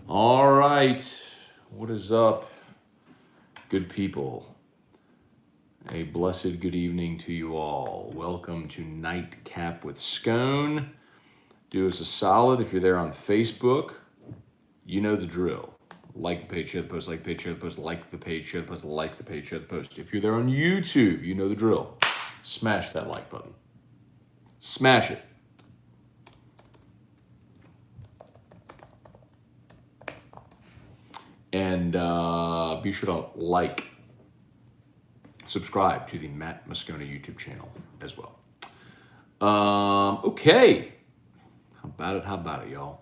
All right. What is up, good people? A blessed good evening to you all. Welcome to Nightcap with Scone. Do us a solid if you're there on Facebook. You know the drill. Like the page, share the post, like the page, share the post, like the page, share the post, like the page, share the post. If you're there on YouTube, you know the drill. Smash that like button. Smash it. And be sure to subscribe to the Matt Moscona YouTube channel as well. Okay. How about it, y'all?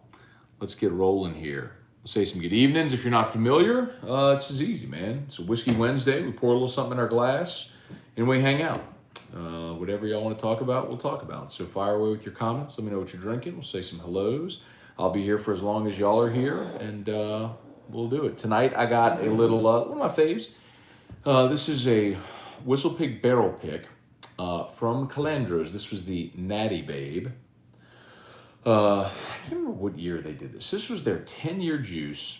Let's get rolling here. We'll say some good evenings. If you're not familiar, it's as easy, man. It's a Whiskey Wednesday. We pour a little something in our glass and we hang out. Whatever y'all want to talk about, we'll talk about. So fire away with your comments. Let me know what you're drinking. We'll say some hellos. I'll be here for as long as y'all are here, and we'll do it. Tonight I got a little, one of my faves. This is a Whistle Pig Barrel Pick from Calandros. This was the Natty Babe. I can't remember what year they did this. This was their 10-year juice.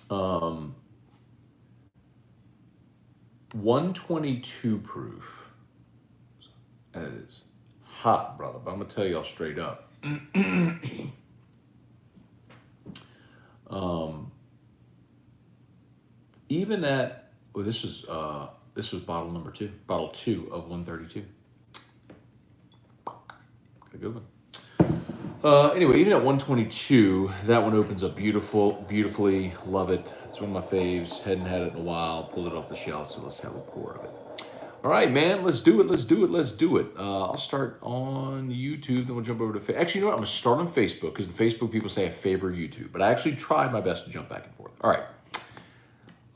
122 proof. That is hot, brother. But I'm going to tell y'all straight up. Even at, well, this was bottle number 2, bottle 2 of 132. A good one. Anyway, even at 122, that one opens up beautifully. Love it. It's one of my faves. Hadn't had it in a while. Pulled it off the shelf, so let's have a pour of it. All right, man. Let's do it. I'll start on YouTube, then we'll jump over to Facebook. Actually, you know what? I'm going to start on Facebook because the Facebook people say I favor YouTube, but I actually tried my best to jump back and forth. All right.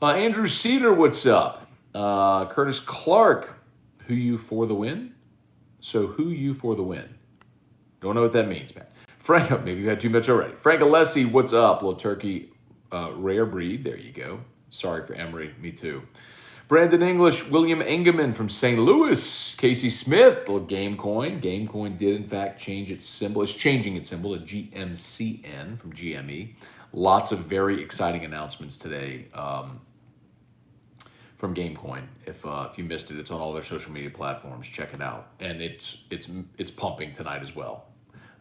Andrew Cedar, what's up? Curtis Clark, who you for the win? So who you for the win? Don't know what that means, man. Frank, maybe you had 2 minutes already. Frank Alessi, what's up? Little turkey, rare breed. There you go. Sorry for Emery. Me too. Brandon English, William Engeman from St. Louis. Casey Smith, little Gamecoin. Gamecoin did, in fact, change its symbol. It's changing its symbol to GMCN from GME. Lots of very exciting announcements today from Gamecoin. If you missed it, it's on all their social media platforms. Check it out. And it's pumping tonight as well.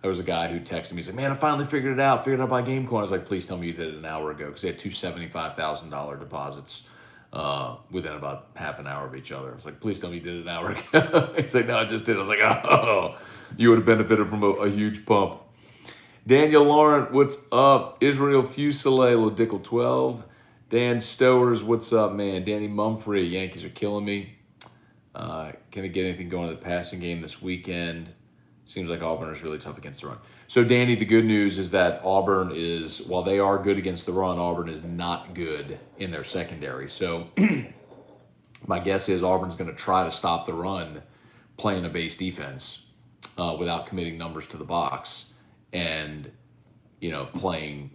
There was a guy who texted me. He's like, man, I finally figured it out. Figured out by Gamecoin. I was like, please tell me you did it an hour ago, because they had 2 $75,000 deposits within about half an hour of each other. I was like, please tell me you did it an hour ago. He's like, no, I just did. I was like, oh, you would have benefited from a huge pump. Daniel Laurent, what's up? Israel Fusilier, little Dickel 12. Dan Stowers, what's up, man? Danny Mumfree, Yankees are killing me. Can they get anything going in the passing game this weekend? Seems like Auburn is really tough against the run. So, Danny, the good news is that Auburn is, while they are good against the run, Auburn is not good in their secondary. So, my guess is Auburn's going to try to stop the run playing a base defense without committing numbers to the box and, playing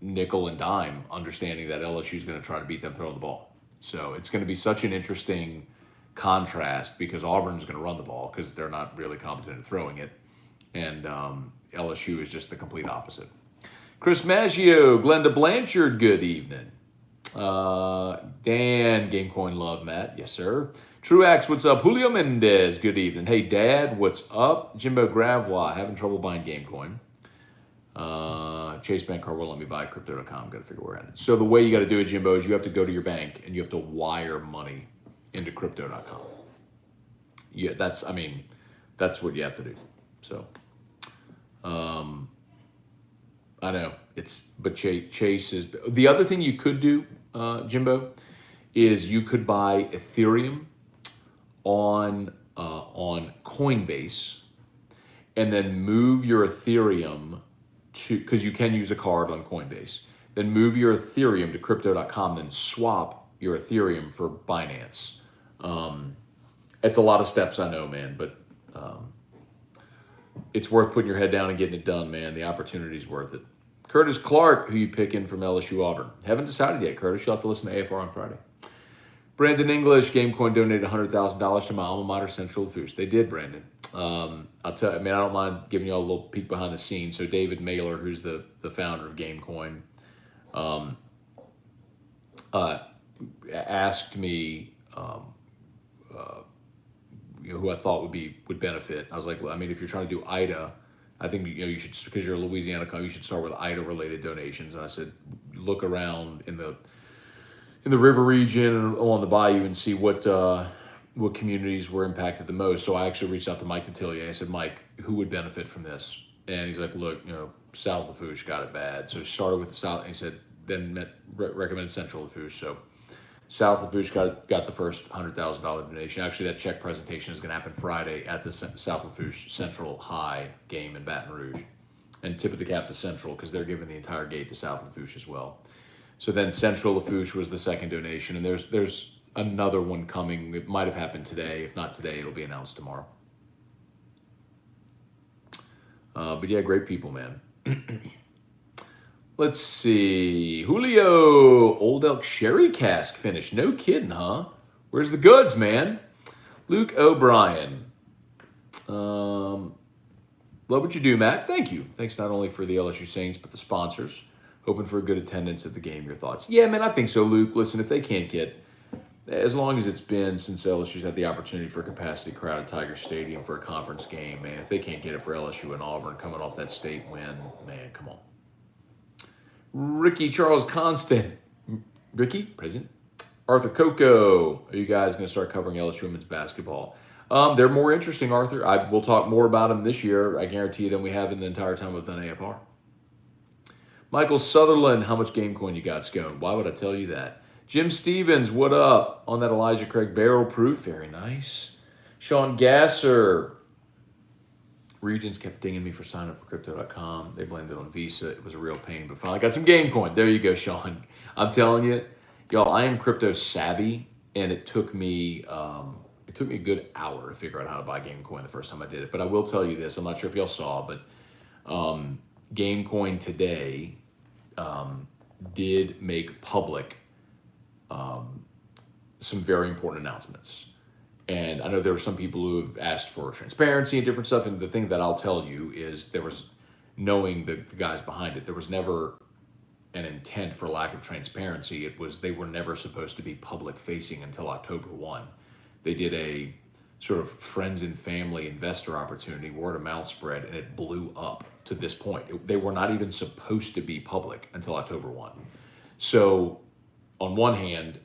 nickel and dime, understanding that LSU is going to try to beat them throwing the ball. So, it's going to be such an interesting contrast because Auburn's going to run the ball because they're not really competent at throwing it, and LSU is just the complete opposite. Chris Maggio, Glenda Blanchard, good evening. Dan, Gamecoin love, Matt, yes sir. Truax, what's up? Julio Mendez, good evening. Hey Dad, what's up? Jimbo Gravois, having trouble buying Gamecoin. Chase Bank card won't let me buy crypto.com. Got to figure where we're at. So the way you got to do it, Jimbo, is you have to go to your bank and you have to wire money into crypto.com. Yeah, that's what you have to do. So, I know but Chase is, the other thing you could do, Jimbo, is you could buy Ethereum on Coinbase and then move your Ethereum to, because you can use a card on Coinbase, then move your Ethereum to crypto.com, then swap your Ethereum for Binance. It's a lot of steps, I know, man, but it's worth putting your head down and getting it done, man. The opportunity's worth it. Curtis Clark, who you picking from LSU Auburn? Haven't decided yet, Curtis. You'll have to listen to AFR on Friday. Brandon English, Gamecoin donated $100,000 to my alma mater, Central Foods. They did, Brandon. I'll tell. I mean, I don't mind giving you all a little peek behind the scenes. So David Mailer, who's the founder of Gamecoin, asked me, who I thought would benefit. I was like, I mean, if you're trying to do IDA, I think you should, because you're a Louisiana company, you should start with IDA related donations. And I said, look around in the river region and along the bayou and see what communities were impacted the most. So I actually reached out to Mike Tatillier. I said, Mike, who would benefit from this? And he's like, look, South Lafourche got it bad. So he started with the South, and he said, then recommended Central Lafourche. So South Lafourche got the first $100,000 donation. Actually, that check presentation is going to happen Friday at the South Lafourche Central High game in Baton Rouge. And tip of the cap to Central, because they're giving the entire gate to South Lafourche as well. So then Central Lafourche was the second donation, and there's another one coming. It might have happened today. If not today, it'll be announced tomorrow. But yeah, great people, man. Let's see. Julio, Old Elk Sherry Cask finish. No kidding, huh? Where's the goods, man? Luke O'Brien. Love what you do, Matt. Thank you. Thanks not only for the LSU Saints, but the sponsors. Hoping for a good attendance at the game. Your thoughts? Yeah, man, I think so, Luke. Listen, if they can't get, as long as it's been since LSU's had the opportunity for a capacity crowd at Tiger Stadium for a conference game, man, if they can't get it for LSU and Auburn coming off that state win, man, come on. Ricky Charles Constant. Ricky, present. Arthur Coco. Are you guys going to start covering LSU women's basketball? They're more interesting, Arthur. We'll talk more about them this year, I guarantee you, than we have in the entire time we've done AFR. Michael Sutherland, how much Gamecoin you got, Scone? Why would I tell you that? Jim Stevens, what up? On that Elijah Craig barrel proof, very nice. Sean Gasser. Regions kept dinging me for signing up for Crypto.com. They blamed it on Visa. It was a real pain, but finally got some Gamecoin. There you go, Sean. I'm telling you, y'all, I am crypto savvy, and it took me a good hour to figure out how to buy Gamecoin the first time I did it. But I will tell you this. I'm not sure if y'all saw, but Gamecoin today did make public some very important announcements. And I know there were some people who have asked for transparency and different stuff. And the thing that I'll tell you is there was, knowing the guys behind it, there was never an intent for lack of transparency. It was, they were never supposed to be public facing until October 1. They did a sort of friends and family investor opportunity, word of mouth spread, and it blew up to this point. They were not even supposed to be public until October 1. So on one hand,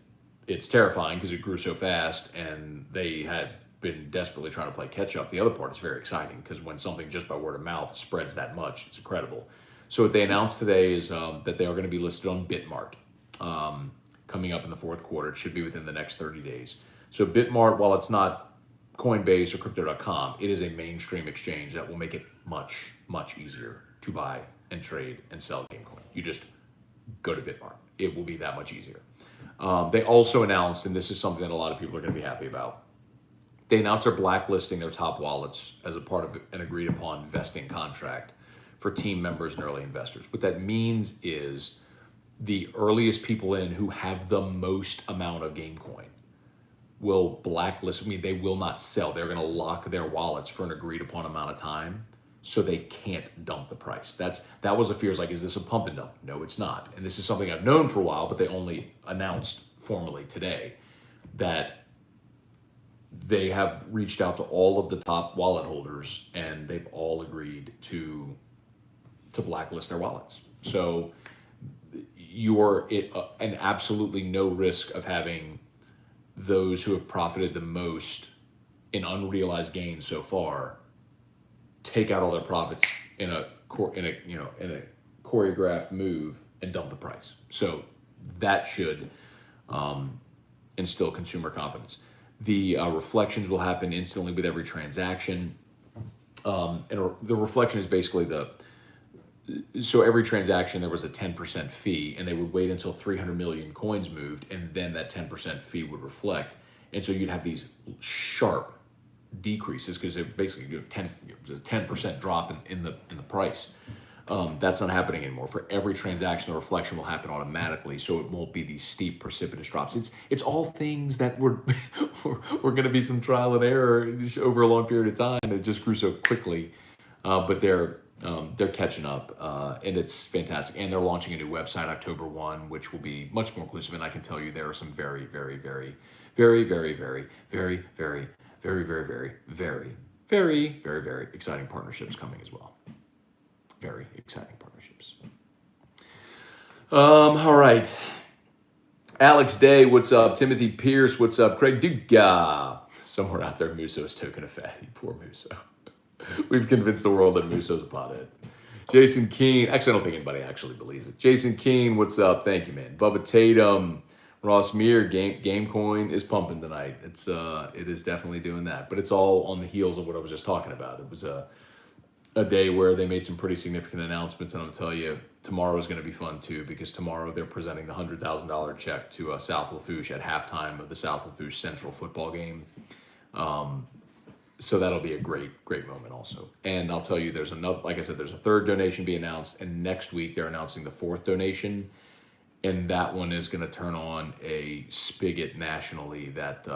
it's terrifying because it grew so fast and they had been desperately trying to play catch up. The other part is very exciting because when something just by word of mouth spreads that much, it's incredible. So what they announced today is that they are going to be listed on Bitmart coming up in the fourth quarter. It should be within the next 30 days. So Bitmart, while it's not Coinbase or Crypto.com, it is a mainstream exchange that will make it much, much easier to buy and trade and sell Gamecoin. You just go to Bitmart. It will be that much easier. They also announced, and this is something that a lot of people are going to be happy about, they announced they're blacklisting their top wallets as a part of an agreed upon vesting contract for team members and early investors. What that means is the earliest people in who have the most amount of Gamecoin will blacklist. I mean, they will not sell. They're going to lock their wallets for an agreed upon amount of time so they can't dump the price. That was a fear. It's like, is this a pump and dump? No, it's not. And this is something I've known for a while, but they only announced formally today that they have reached out to all of the top wallet holders and they've all agreed to blacklist their wallets. So you are an absolutely no risk of having those who have profited the most in unrealized gains so far take out all their profits in a choreographed move and dump the price. So that should instill consumer confidence. The reflections will happen instantly with every transaction. And the reflection is basically so every transaction there was a 10% fee, and they would wait until 300 million coins moved, and then that 10% fee would reflect. And so you'd have these sharp decreases because it basically 10% drop in the price. That's not happening anymore. For every transaction, the reflection will happen automatically, so it won't be these steep, precipitous drops. It's all things that we're going to be some trial and error over a long period of time. It just grew so quickly, but they're catching up, and it's fantastic. And they're launching a new website October 1, which will be much more inclusive. And I can tell you there are some very, very, very, very, very, very, very, very, very, very, very, very, very, very, very exciting partnerships coming as well. Very exciting partnerships. All right. Alex Day, what's up? Timothy Pierce, what's up? Craig Duga. Somewhere out there, Musso is token of fatty. Poor Musso. We've convinced the world that Musso's a pothead. Jason Keene. Actually, I don't think anybody actually believes it. Jason Keene, what's up? Thank you, man. Bubba Tatum. Ross Meir, Gamecoin is pumping tonight. It is definitely doing that. But it's all on the heels of what I was just talking about. It was a day where they made some pretty significant announcements, and I'll tell you, tomorrow is going to be fun too, because tomorrow they're presenting the $100,000 check to South Lafourche at halftime of the South Lafourche Central football game. So that'll be a great moment also. And I'll tell you, there's another, like I said, there's a third donation being announced, and next week they're announcing the fourth donation, and that one is going to turn on a spigot nationally that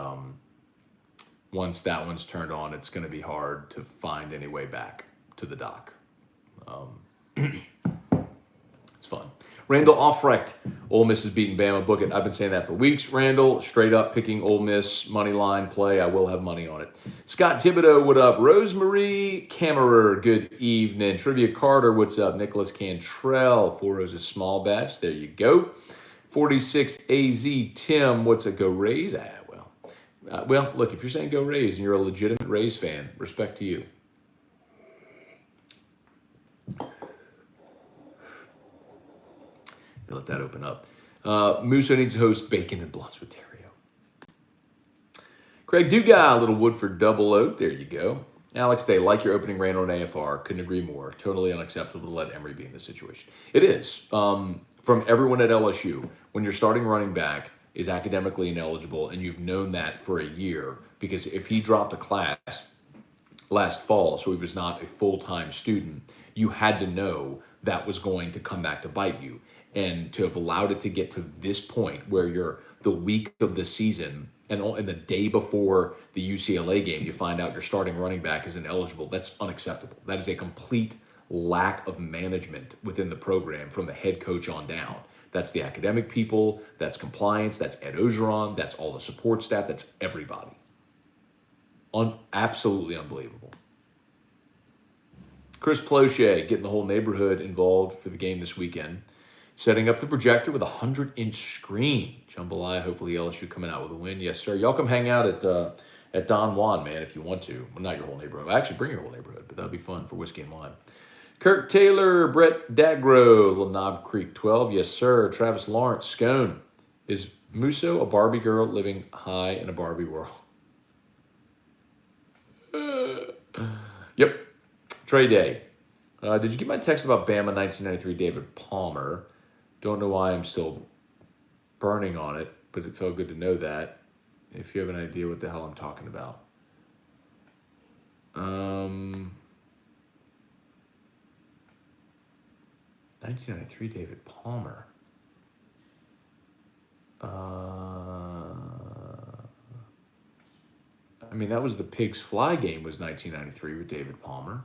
once that one's turned on, it's going to be hard to find any way back to the dock. It's fun. Randall Offrecht, Ole Miss is beating Bama. Book it. I've been saying that for weeks. Randall, straight up picking Ole Miss money line play. I will have money on it. Scott Thibodeau, what up? Rosemarie Kammerer, good evening. Trivia Carter, what's up? Nicholas Cantrell, 4 rows of small batch. There you go. 46 AZ Tim, what's a go Rays? Well, look, if you're saying go Rays and you're a legitimate Rays fan, respect to you. Let that open up. Musso needs to host Bacon and Blunts with Terrio. Craig Duga, a little Woodford double oat. There you go. Alex Day, like your opening rant on AFR. Couldn't agree more. Totally unacceptable to let Emory be in this situation. It is. From everyone at LSU, when your starting running back is academically ineligible, and you've known that for a year, because if he dropped a class last fall, so he was not a full-time student, you had to know that was going to come back to bite you. And to have allowed it to get to this point where you're the week of the season and the day before the UCLA game, you find out your starting running back is ineligible, that's unacceptable. That is a complete lack of management within the program from the head coach on down. That's the academic people, that's compliance, that's Ed Ogeron, that's all the support staff, that's everybody. Absolutely unbelievable. Chris Ploche getting the whole neighborhood involved for the game this weekend. Setting up the projector with a 100-inch screen. Jambalaya, hopefully LSU coming out with a win. Yes, sir. Y'all come hang out at Don Juan, man, if you want to. Well, not your whole neighborhood. Well, actually, bring your whole neighborhood, but that'll be fun for whiskey and wine. Kirk Taylor, Brett Dagro, Little Knob Creek 12. Yes, sir. Travis Lawrence, Scone. Is Musso a Barbie girl living high in a Barbie world? Yep. Trey Day. Did you get my text about Bama 1993 David Palmer? Don't know why I'm still burning on it, but it felt good to know that. If you have an idea what the hell I'm talking about. 1993 David Palmer. I mean, that was the Pigs Fly game was 1993 with David Palmer.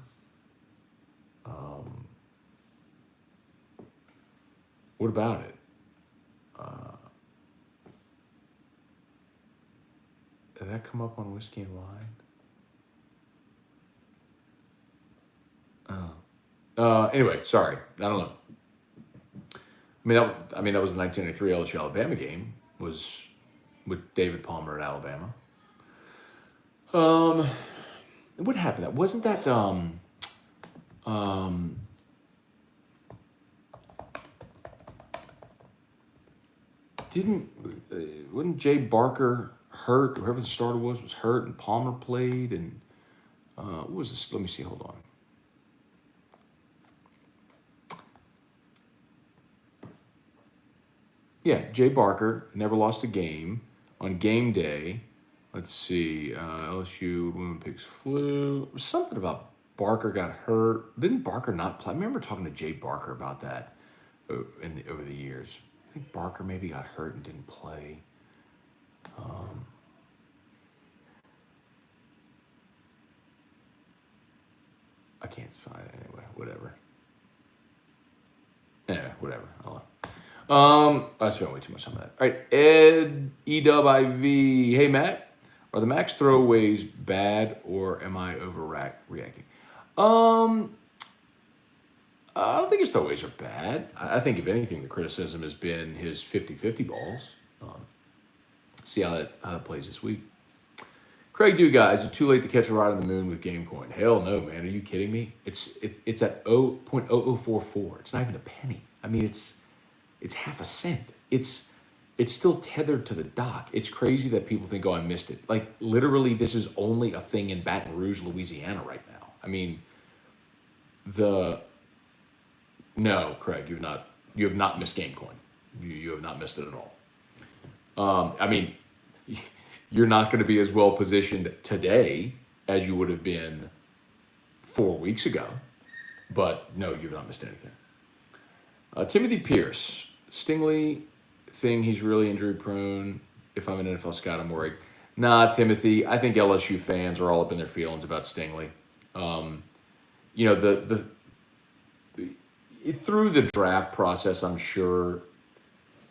What about it? Did that come up on Whiskey and Wine? Anyway, sorry. I don't know. That was the 1993 LSU Alabama game. Was with David Palmer at Alabama. What happened? Wasn't that Wouldn't Jay Barker hurt? Whoever the starter was hurt, and Palmer played, and what was this? Let me see. Hold on. Yeah, Jay Barker never lost a game on game day. Let's see. LSU women Pigs flu. It was something about Barker got hurt. Didn't Barker not play? I remember talking to Jay Barker about that over the years. I think Barker maybe got hurt and didn't play. I can't find it anyway. Whatever. Anyway, whatever. I spent way too much time on that. All right, Ed EWIV. Hey Matt, are the max throwaways bad or am I overreacting? I don't think his throwaways are bad. I think if anything, the criticism has been his 50-50 balls. See how that plays this week. Craig Dugas, is it too late to catch a ride on the moon with Gamecoin? Hell no, man. Are you kidding me? It's at 0.0044. It's not even a penny. I mean, it's half a cent. It's still tethered to the dock. It's crazy that people think, oh, I missed it. Like, literally, this is only a thing in Baton Rouge, Louisiana right now. I mean, no, Craig, you have not missed Gamecoin. You have not missed it at all. I mean, you're not going to be as well positioned today as you would have been 4 weeks ago. But no, you've not missed anything. Timothy Pierce, Stingley thing, he's really injury prone. If I'm an NFL scout, I'm worried. Nah, Timothy, I think LSU fans are all up in their feelings about Stingley. You know, through the draft process, I'm sure,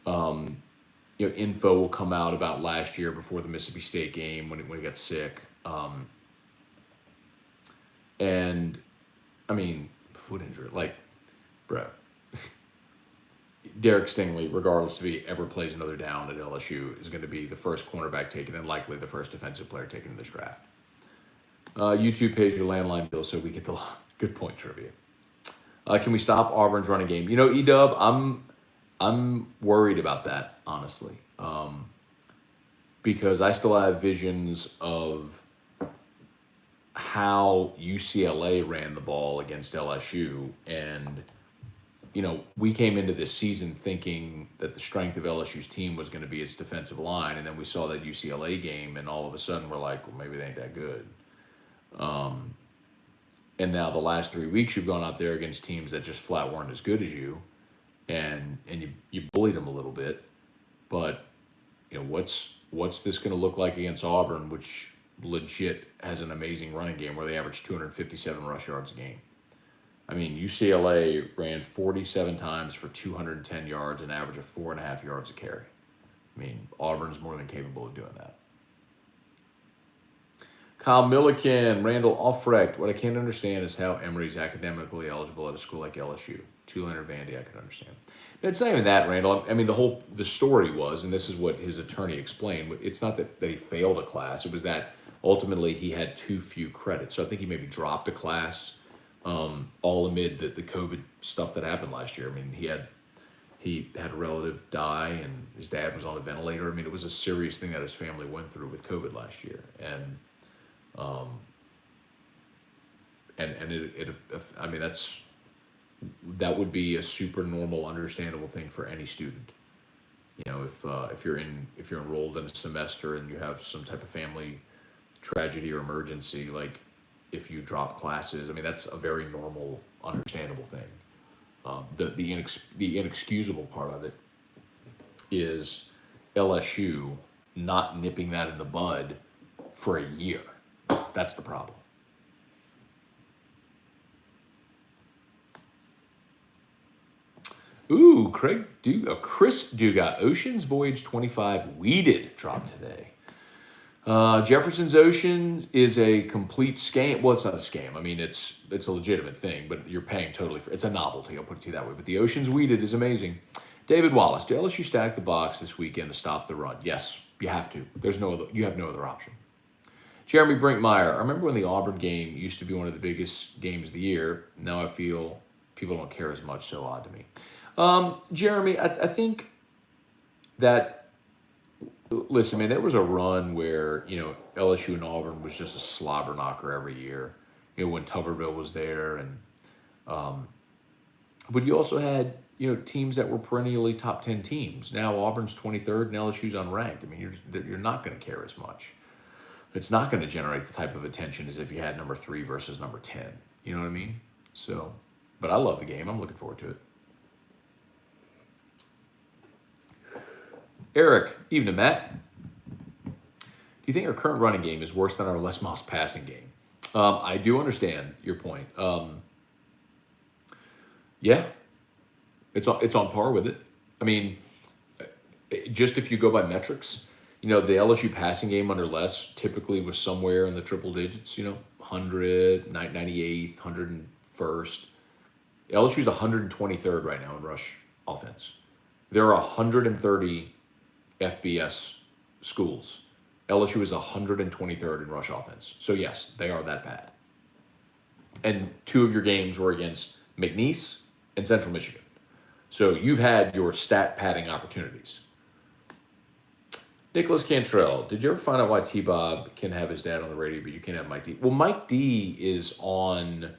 you know, info will come out about last year before the Mississippi State game when he got sick. And I mean, foot injury, like, bro, Derek Stingley, regardless if he ever plays another down at LSU, is going to be the first cornerback taken and likely the first defensive player taken in this draft. YouTube pays your landline bill so we get the good point trivia. Can we stop Auburn's running game? You know, E-Dub, I'm worried about that, honestly, because I still have visions of how UCLA ran the ball against LSU, and you know, we came into this season thinking that the strength of LSU's team was going to be its defensive line, and then we saw that UCLA game, and all of a sudden we're like, well, maybe they ain't that good. And now the last 3 weeks you've gone out there against teams that just flat weren't as good as you, and you bullied them a little bit. But you know, what's this going to look like against Auburn, which legit has an amazing running game where they average 257 rush yards a game? I mean, UCLA ran 47 times for 210 yards, an average of 4.5 yards a carry. I mean, Auburn's more than capable of doing that. Kyle Milliken, Randall Offrecht. What I can't understand is how Emory's academically eligible at a school like LSU. Tulane or Vandy, I can understand. But it's not even that, Randall. I mean, the story was, and this is what his attorney explained, it's not that he failed a class. It was that ultimately he had too few credits. So I think he maybe dropped a class, all amid the COVID stuff that happened last year. I mean, he had a relative die, and his dad was on a ventilator. I mean, it was a serious thing that his family went through with COVID last year, and I mean, that would be a super normal, understandable thing for any student. You know, if you're enrolled in a semester and you have some type of family tragedy or emergency, like if you drop classes, I mean, that's a very normal, understandable thing. The inexcusable part of it is LSU not nipping that in the bud for a year. That's the problem. Ooh, Chris Duga, Ocean's Voyage 25 weeded dropped today. Jefferson's Ocean is a complete scam. Well, it's not a scam. I mean, it's a legitimate thing, but you're paying totally for it. It's a novelty, I'll put it to you that way. But the Ocean's weeded is amazing. David Wallace, do LSU stack the box this weekend to stop the run? Yes, you have to. You have no other option. Jeremy Brinkmeyer, I remember when the Auburn game used to be one of the biggest games of the year. Now I feel people don't care as much, so odd to me. Jeremy, I think that, listen, man, there was a run where, you know, LSU and Auburn was just a slobber knocker every year, you know, when Tuberville was there. And but you also had, you know, teams that were perennially top 10 teams. Now Auburn's 23rd and LSU's unranked. I mean, you're not going to care as much. It's not going to generate the type of attention as if you had number 3 versus number 10. You know what I mean? So, but I love the game. I'm looking forward to it. Eric, evening, Matt. Do you think our current running game is worse than our Les Moss passing game? I do understand your point. Yeah, it's on par with it. I mean, just if you go by metrics, the LSU passing game under Les typically was somewhere in the triple digits. 100, 98th, 101st. LSU's 123rd right now in rush offense. There are 130 FBS schools. LSU is 123rd in rush offense. So yes, they are that bad. And 2 of your games were against McNeese and Central Michigan. So you've had your stat padding opportunities. Nicholas Cantrell, did you ever find out why T-Bob can have his dad on the radio, but you can't have Mike D? Well, Mike D is on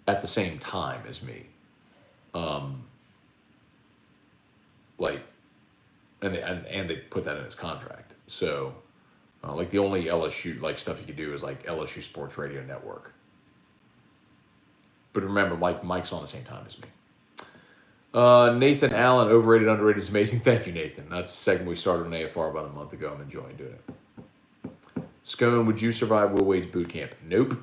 at the same time as me. And they put that in his contract. So, the only LSU stuff you could do is LSU Sports Radio Network. But remember, Mike's on the same time as me. Nathan Allen, overrated, underrated is amazing. Thank you, Nathan. That's a segment we started on AFR about a month ago. I'm enjoying doing it. Scone, would you survive Will Wade's boot camp? Nope.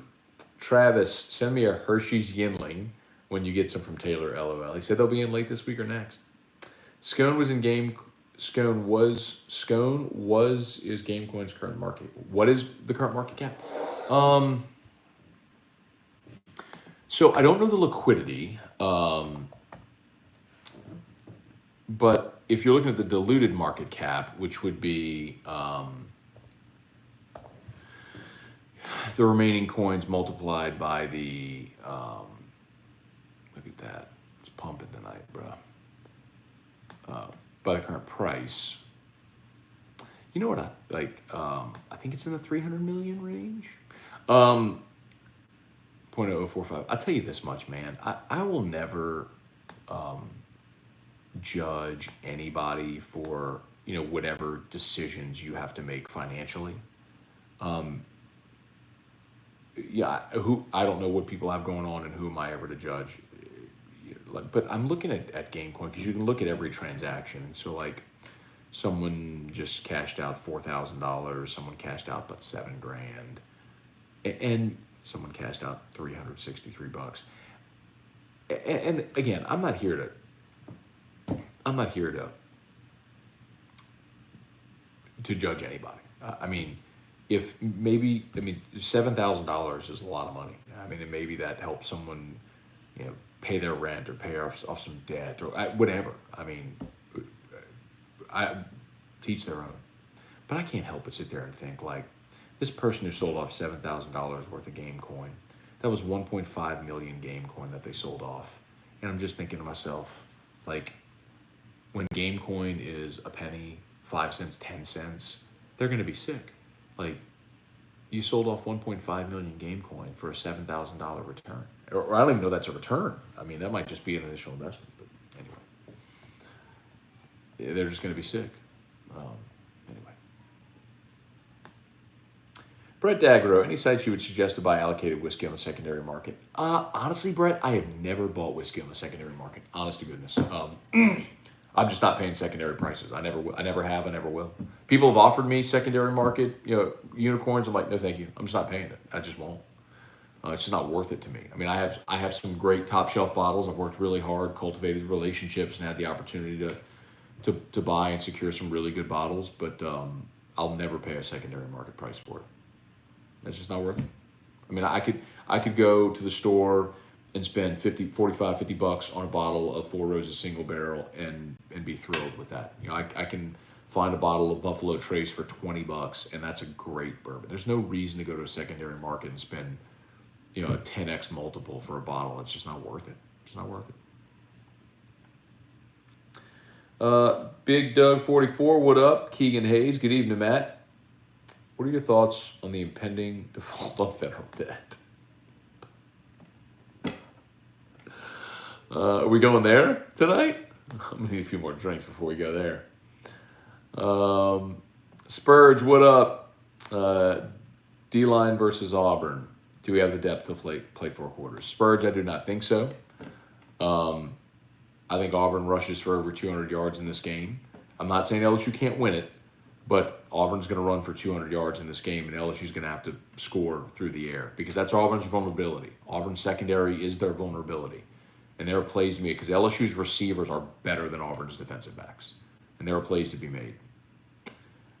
Travis, send me a Hershey's Yinling when you get some from Taylor, LOL. He said they'll be in late this week or next. Scone was is Gamecoin's current market. What is the current market cap? So I don't know the liquidity. But if you're looking at the diluted market cap, which would be the remaining coins multiplied by the, look at that, it's pumping tonight, bro. By the current price, you know what I think it's in the 300 million range. 0.0045. I'll tell you this much, man. I will never judge anybody for whatever decisions you have to make financially. I don't know what people have going on, and who am I ever to judge? But I'm looking at Gamecoin because you can look at every transaction. So someone just cashed out $4,000, someone cashed out but $7,000, and someone cashed out $363. And again, I'm not here to judge anybody. $7,000 is a lot of money. And maybe that helps someone, pay their rent or pay off some debt or whatever. I teach their own. But I can't help but sit there and think this person who sold off $7,000 worth of Gamecoin, that was 1.5 million Gamecoin that they sold off. And I'm just thinking to myself, when Gamecoin is a penny, 5 cents, 10 cents, they're going to be sick. You sold off 1.5 million Gamecoin for a $7,000 return. Or I don't even know that's a return. That might just be an initial investment. But anyway, they're just going to be sick. Anyway. Brett Daggero, any sites you would suggest to buy allocated whiskey on the secondary market? Honestly, Brett, I have never bought whiskey on the secondary market. Honest to goodness. I'm just not paying secondary prices. I never have. I never will. People have offered me secondary market, unicorns. I'm like, no, thank you. I'm just not paying it. I just won't. It's just not worth it to me. I have some great top shelf bottles. I've worked really hard, cultivated relationships, and had the opportunity to buy and secure some really good bottles. But I'll never pay a secondary market price for it. That's just not worth it. I could go to the store and spend $50 on a bottle of Four Roses single barrel and be thrilled with that. I can find a bottle of Buffalo Trace for $20, and that's a great bourbon. There's no reason to go to a secondary market and spend a 10x multiple for a bottle. It's just not worth it. It's not worth it. Big Doug 44, what up? Keegan Hayes, good evening, Matt. What are your thoughts on the impending default on federal debt? Are we going there tonight? I'm going to need a few more drinks before we go there. Spurge, what up? D-line versus Auburn. Do Do we have the depth to play 4 quarters? Spurge, I do not think so. I think Auburn rushes for over 200 yards in this game. I'm not saying LSU can't win it, but Auburn's going to run for 200 yards in this game, and LSU's going to have to score through the air because that's Auburn's vulnerability. Auburn's secondary is their vulnerability. And there are plays to be made because LSU's receivers are better than Auburn's defensive backs. And there are plays to be made.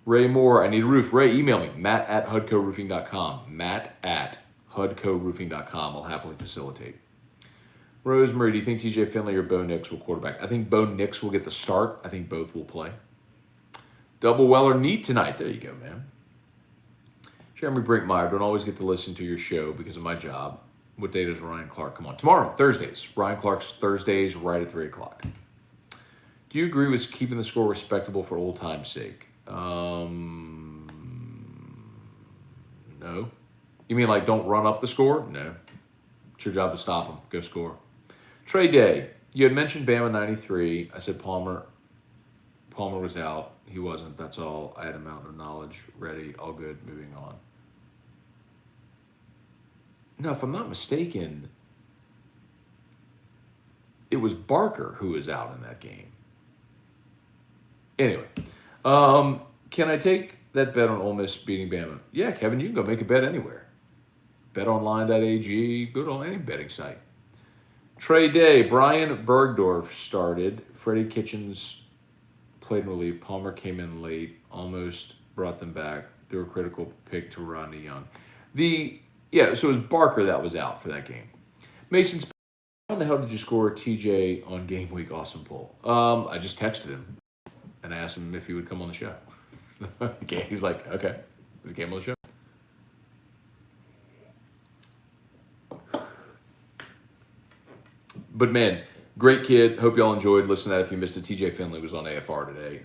Ray Moore, I need a roof. Ray, email me, matt@hudcoroofing.com. matt@hudcoroofing.com. I'll happily facilitate. Rosemary, do you think TJ Finley or Bo Nix will quarterback? I think Bo Nix will get the start. I think both will play. Double Weller neat tonight. There you go, man. Jeremy Brinkmeyer, don't always get to listen to your show because of my job. What day does Ryan Clark come on? Tomorrow, Thursdays. Ryan Clark's Thursdays right at 3 o'clock. Do you agree with keeping the score respectable for old time's sake? No. You mean like don't run up the score? No. It's your job to stop them. Go score. Trey Day, you had mentioned Bama 93. I said Palmer was out. He wasn't. That's all. I had a mountain of knowledge ready. All good. Moving on. No, if I'm not mistaken, it was Barker who was out in that game. Anyway, can I take that bet on Ole Miss beating Bama? Yeah, Kevin, you can go make a bet anywhere. BetOnline.ag, go on any betting site. Trey Day, Brian Bergdorf started. Freddie Kitchens played in relief. Palmer came in late, almost brought them back. They were a critical pick to Rodney Young. So it was Barker that was out for that game. Mason, how the hell did you score TJ on game week? Awesome poll. I just texted him and asked him if he would come on the show. Okay, he's like, okay, is the game on the show? But man, great kid. Hope y'all enjoyed listening to that. If you missed it, TJ Finley was on AFR today.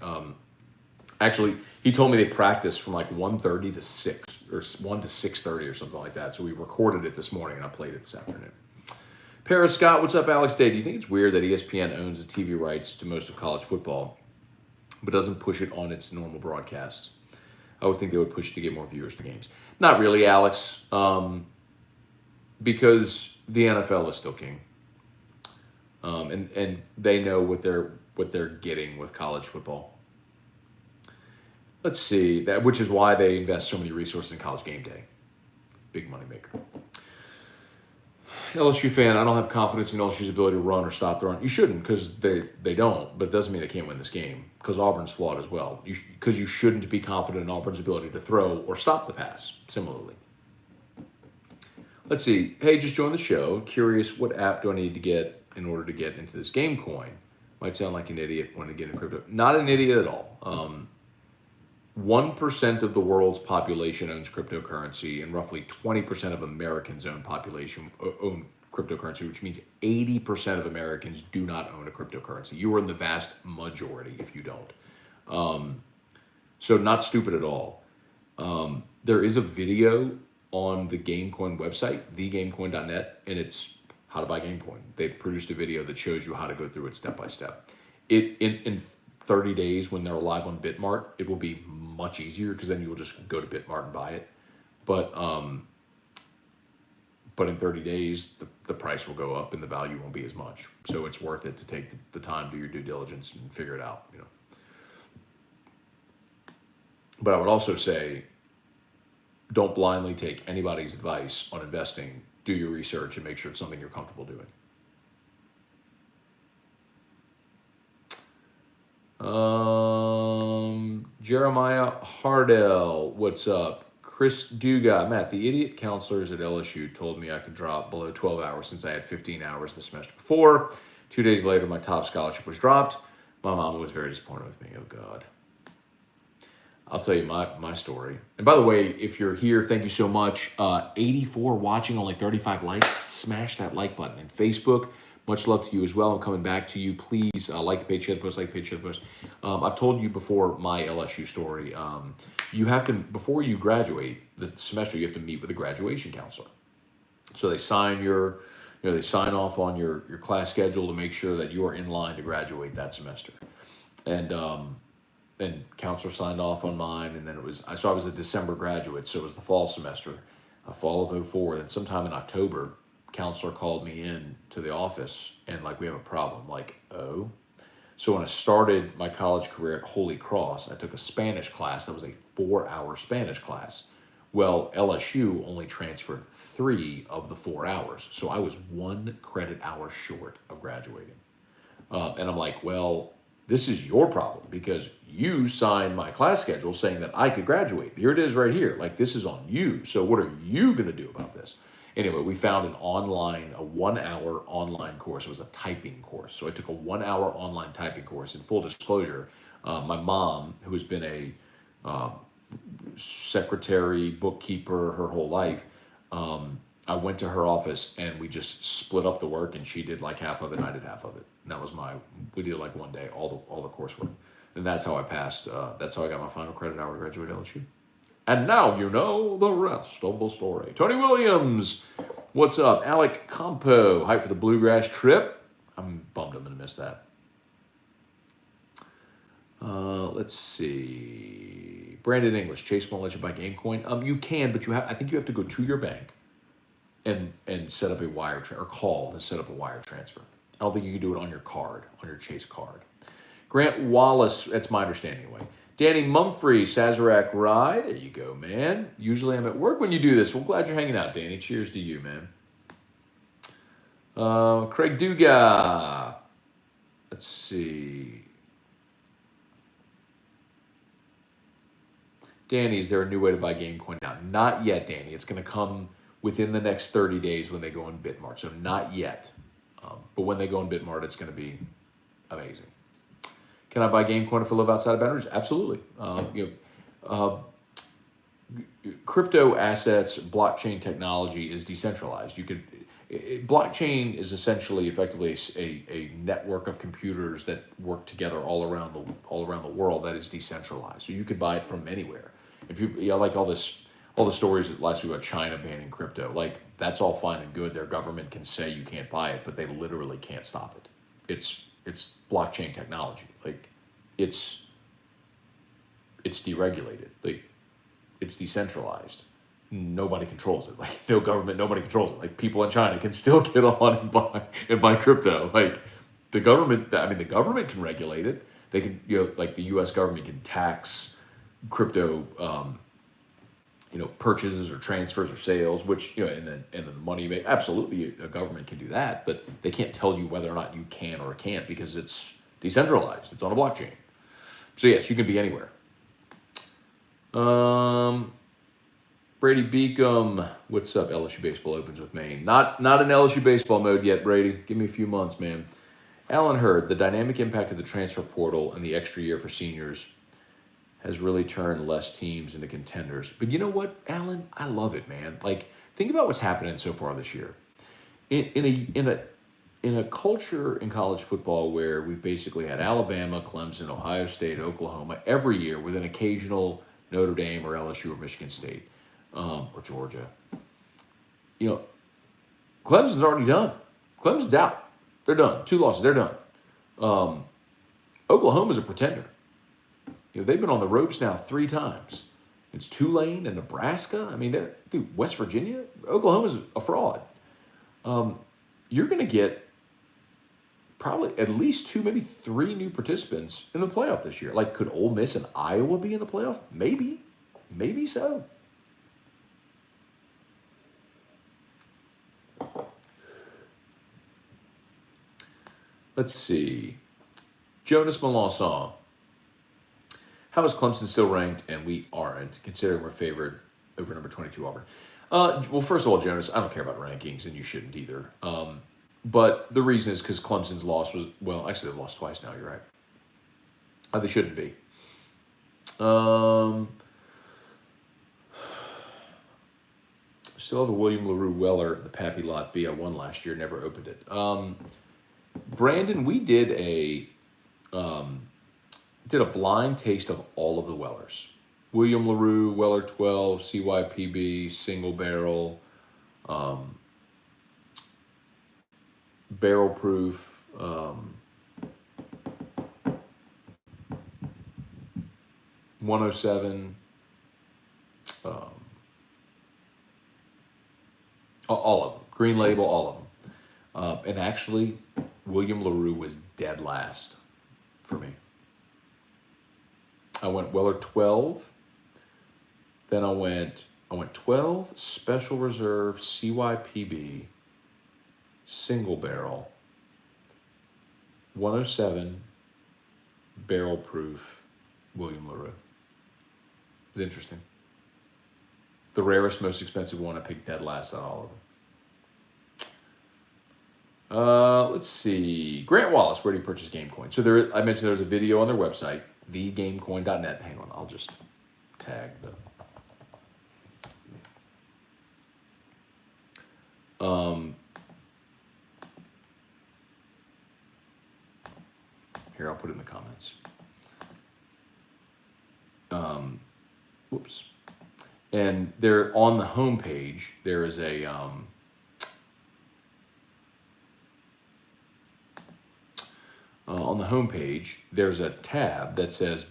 Actually, he told me they practiced from like 1:30 to 6 or 1 to 6:30 or something like that. So we recorded it this morning and I played it this afternoon. Paris Scott, what's up, Alex Day? Do you think it's weird that ESPN owns the TV rights to most of college football, but doesn't push it on its normal broadcasts? I would think they would push it to get more viewers to games. Not really, Alex, because the NFL is still king. And they know what they're getting with college football. Let's see, which is why they invest so many resources in College Game Day. Big money maker. LSU fan, I don't have confidence in LSU's ability to run or stop the run. You shouldn't, because they don't, but it doesn't mean they can't win this game, because Auburn's flawed as well. Because you shouldn't be confident in Auburn's ability to throw or stop the pass, similarly. Let's see. Hey, just joined the show. Curious, what app do I need to get in order to get into this Gamecoin? Might sound like an idiot when I get into crypto. Not an idiot at all. 1% of the world's population owns cryptocurrency, and roughly 20% of Americans own cryptocurrency, which means 80% of Americans do not own a cryptocurrency. You are in the vast majority if you don't. So not stupid at all. There is a video on the Gamecoin website, thegamecoin.net, and it's how to buy Gamecoin. They produced a video that shows you how to go through it step by step. In 30 days, when they're live on Bitmart, it will be much easier because then you will just go to Bitmart and buy it. But in 30 days, the price will go up and the value won't be as much. So it's worth it to take the time, do your due diligence, and figure it out. But I would also say, don't blindly take anybody's advice on investing. Do your research and make sure it's something you're comfortable doing. Jeremiah Hardell, what's up? Chris Duga, Matt, the idiot counselors at LSU told me I could drop below 12 hours since I had 15 hours the semester before. 2 days later, my top scholarship was dropped. My mom was very disappointed with me. Oh, God. I'll tell you my story. And by the way, if you're here, thank you so much. 84 watching, only 35 likes. Smash that like button. And Facebook, much love to you as well. I'm coming back to you. Please like the page, share the post, like the page, share the post. I've told you before my LSU story. You have to, before you graduate the semester, you have to meet with a graduation counselor. So they sign they sign off on your class schedule to make sure that you are in line to graduate that semester. And counselor signed off on mine, and then I was a December graduate, so it was the fall semester. fall of '04. And sometime in October, counselor called me in to the office and like, we have a problem. Like, oh. So when I started my college career at Holy Cross, I took a Spanish class. That was a 4-hour Spanish class. Well, LSU only transferred 3 of the 4 hours. So I was 1 credit hour short of graduating. And I'm like, well, this is your problem because you signed my class schedule saying that I could graduate. Here it is right here. Like, this is on you. So what are you going to do about this? Anyway, we found a 1-hour online course. It was a typing course. So I took a 1-hour online typing course. In full disclosure, my mom, who has been a secretary, bookkeeper her whole life, I went to her office and we just split up the work, and she did like half of it and I did half of it. And that was we did it like one day, all the coursework. And that's how I passed, that's how I got my final credit hour to graduate LSU. And now you know the rest of the story. Tony Williams, what's up? Alec Campo, hype for the Bluegrass trip. I'm bummed I'm going to miss that. Let's see. Brandon English, Chase won't let you buy Gamecoin. You can, but I think you have to go to your bank and set up a wire or call to set up a wire transfer. I don't think you can do it on your card, on your Chase card. Grant Wallace, that's my understanding anyway. Danny Mumphrey, Sazerac Ride. There you go, man. Usually I'm at work when you do this. Well, glad you're hanging out, Danny. Cheers to you, man. Craig Duga. Let's see. Danny, is there a new way to buy Gamecoin now? Not yet, Danny. It's going to come within the next 30 days when they go in Bitmart. So not yet. But when they go in Bitmart, it's going to be amazing. Can I buy Gamecoin if I live outside of Baton Rouge? Absolutely. Crypto assets, blockchain technology is decentralized. Blockchain is essentially, effectively, a network of computers that work together all around the world that is decentralized. So you could buy it from anywhere. And people, like all the stories that last week about China banning crypto. Like, that's all fine and good. Their government can say you can't buy it, but they literally can't stop it. It's blockchain technology. Like, it's deregulated. Like, it's decentralized. Nobody controls it. Like, no government, nobody controls it. Like, people in China can still get on and buy crypto. Like, the government can regulate it. They can, like the U.S. government can tax crypto, purchases or transfers or sales, which, and then the money you make. Absolutely, a government can do that, but they can't tell you whether or not you can or can't because it's decentralized. It's on a blockchain. So yes, you can be anywhere. Brady Beacom, what's up? LSU baseball opens with Maine. Not in LSU baseball mode yet, Brady. Give me a few months, man. Alan Hurd, the dynamic impact of the transfer portal and the extra year for seniors has really turned less teams into contenders. But you know what, Alan? I love it, man. Like, think about what's happening so far this year. In a culture in college football where we've basically had Alabama, Clemson, Ohio State, Oklahoma every year with an occasional Notre Dame or LSU or Michigan State or Georgia. Clemson's already done. Clemson's out. They're done. 2 losses. They're done. Oklahoma's a pretender. They've been on the ropes now 3 times. It's Tulane and Nebraska. I mean, West Virginia. Oklahoma's a fraud. You're going to get probably at least 2, maybe 3 new participants in the playoff this year. Like, could Ole Miss and Iowa be in the playoff? Maybe. Maybe so. Let's see. Jonas Melanson. How is Clemson still ranked and we aren't, considering we're favored over number 22 Auburn? Well, first of all, Jonas, I don't care about rankings, and you shouldn't either. But the reason is because Clemson's loss was, well, actually they've lost twice now, you're right. They shouldn't be. Still have a William LaRue Weller, the Pappy Lot B. I won last year, never opened it. Brandon, we did a blind taste of all of the Wellers. William LaRue, Weller 12, CYPB, single barrel, barrel proof, .107, Green Label, all of them. And actually, William LaRue was dead last for me. I went Weller 12. Then I went 12, Special Reserve, CYPB, Single Barrel, 107, Barrel Proof, William LaRue. It's interesting. The rarest, most expensive one, I picked dead last on all of them. Let's see. Grant Wallace, where do you purchase Gamecoin? So I mentioned there's a video on their website, thegamecoin.net. Hang on, I'll just tag the... Here, I'll put it in the comments. Whoops. And there on the home page, there is a on the home page, there's a tab that says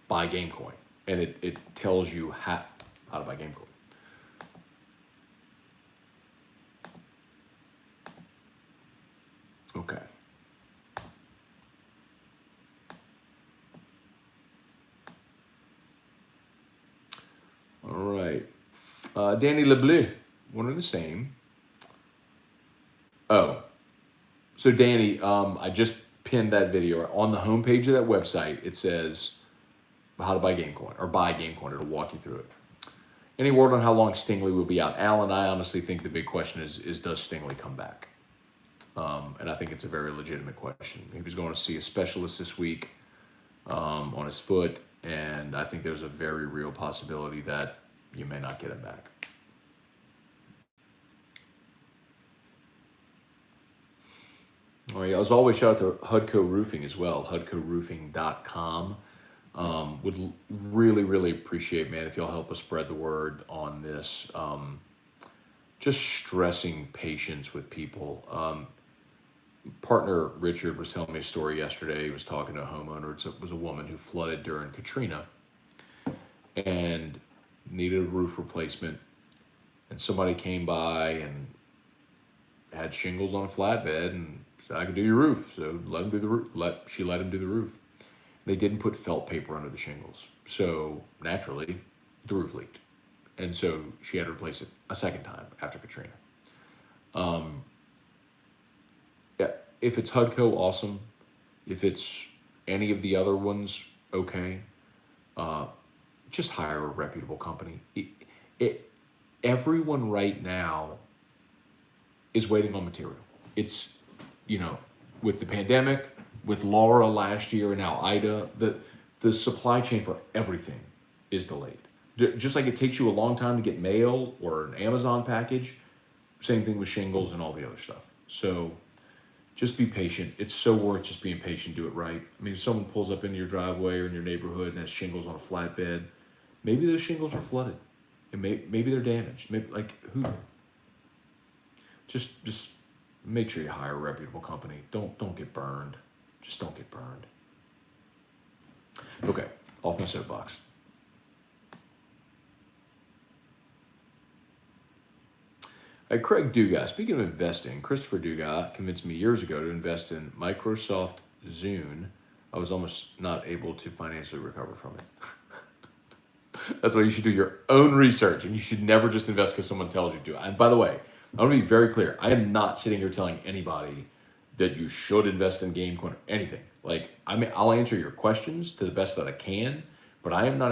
buy Gamecoin, and it tells you how to buy Gamecoin. Okay. All right. Danny LeBleu, one and the same. Oh. So Danny, I just pinned that video. On the homepage of that website, it says how to buy Gamecoin, or buy Gamecoin. It'll walk you through it. Any word on how long Stingley will be out? Alan, I honestly think the big question is does Stingley come back? And I think it's a very legitimate question. He was going to see a specialist this week on his foot, and I think there's a very real possibility that you may not get him back. All right, as always, shout out to Hudco Roofing as well, hudcoroofing.com. Would really, really appreciate, man, if y'all help us spread the word on this. Just stressing patience with people. Partner Richard was telling me a story yesterday. He was talking to a homeowner. It was a woman who flooded during Katrina and needed a roof replacement. And somebody came by and had shingles on a flatbed and said, I can do your roof. So let him do the roof. She let him do the roof. They didn't put felt paper under the shingles. So naturally, the roof leaked. And so she had to replace it a second time after Katrina. Yeah, if it's Hudco, awesome. If it's any of the other ones, okay. Just hire a reputable company. Everyone right now is waiting on material. It's, with the pandemic, with Laura last year, and now Ida, the supply chain for everything is delayed. Just like it takes you a long time to get mail or an Amazon package, same thing with shingles and all the other stuff. So just be patient. It's so worth just being patient, do it right. I mean, if someone pulls up into your driveway or in your neighborhood and has shingles on a flatbed, maybe those shingles are flooded. And maybe they're damaged. Maybe, just make sure you hire a reputable company. Don't get burned. Just don't get burned. Okay, off my soapbox. Craig Dugas, speaking of investing, Christopher Dugas convinced me years ago to invest in Microsoft Zune. I was almost not able to financially recover from it. That's why you should do your own research, and you should never just invest because someone tells you to. And by the way, I want to be very clear. I am not sitting here telling anybody that you should invest in Gamecoin or anything. I'll answer your questions to the best that I can, but I am not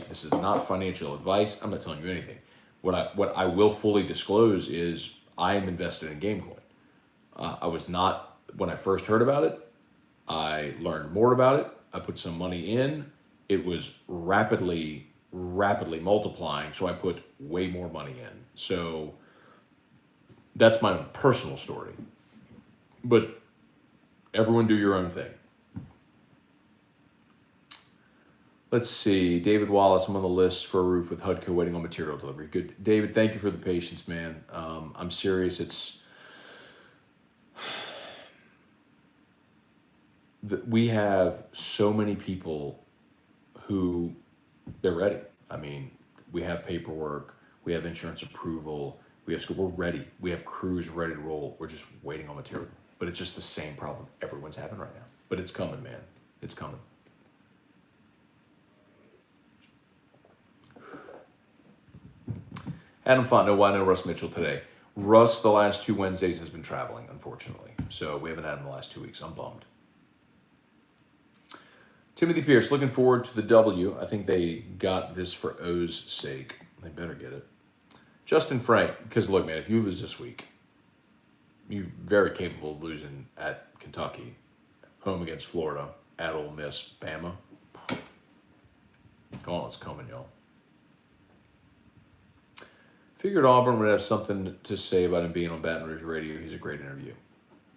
this is not financial advice. I'm not telling you anything. What I will fully disclose is I am invested in Gamecoin. I was not, when I first heard about it, I learned more about it. I put some money in. It was rapidly multiplying, so I put way more money in. So that's my own personal story. But everyone do your own thing. Let's see. David Wallace, I'm on the list for a roof with Hudco waiting on material delivery. Good. David, thank you for the patience, man. I'm serious. We have so many people who they're ready. I mean, we have paperwork, we have insurance approval, We have We're ready. We have crews ready to roll. We're just waiting on material. But it's just the same problem everyone's having right now. But it's coming, man. It's coming. Adam Font, why no Russ Mitchell today? Russ, the last 2 Wednesdays, has been traveling, unfortunately. So we haven't had him the last 2 weeks. I'm bummed. Timothy Pierce, looking forward to the W. I think they got this for O's sake. They better get it. Justin Frank, because look, man, if you lose this week, you're very capable of losing at Kentucky, home against Florida, at Ole Miss, Bama. Gauntlet's coming, y'all. Figured Auburn would have something to say about him being on Baton Rouge radio. He's a great interview.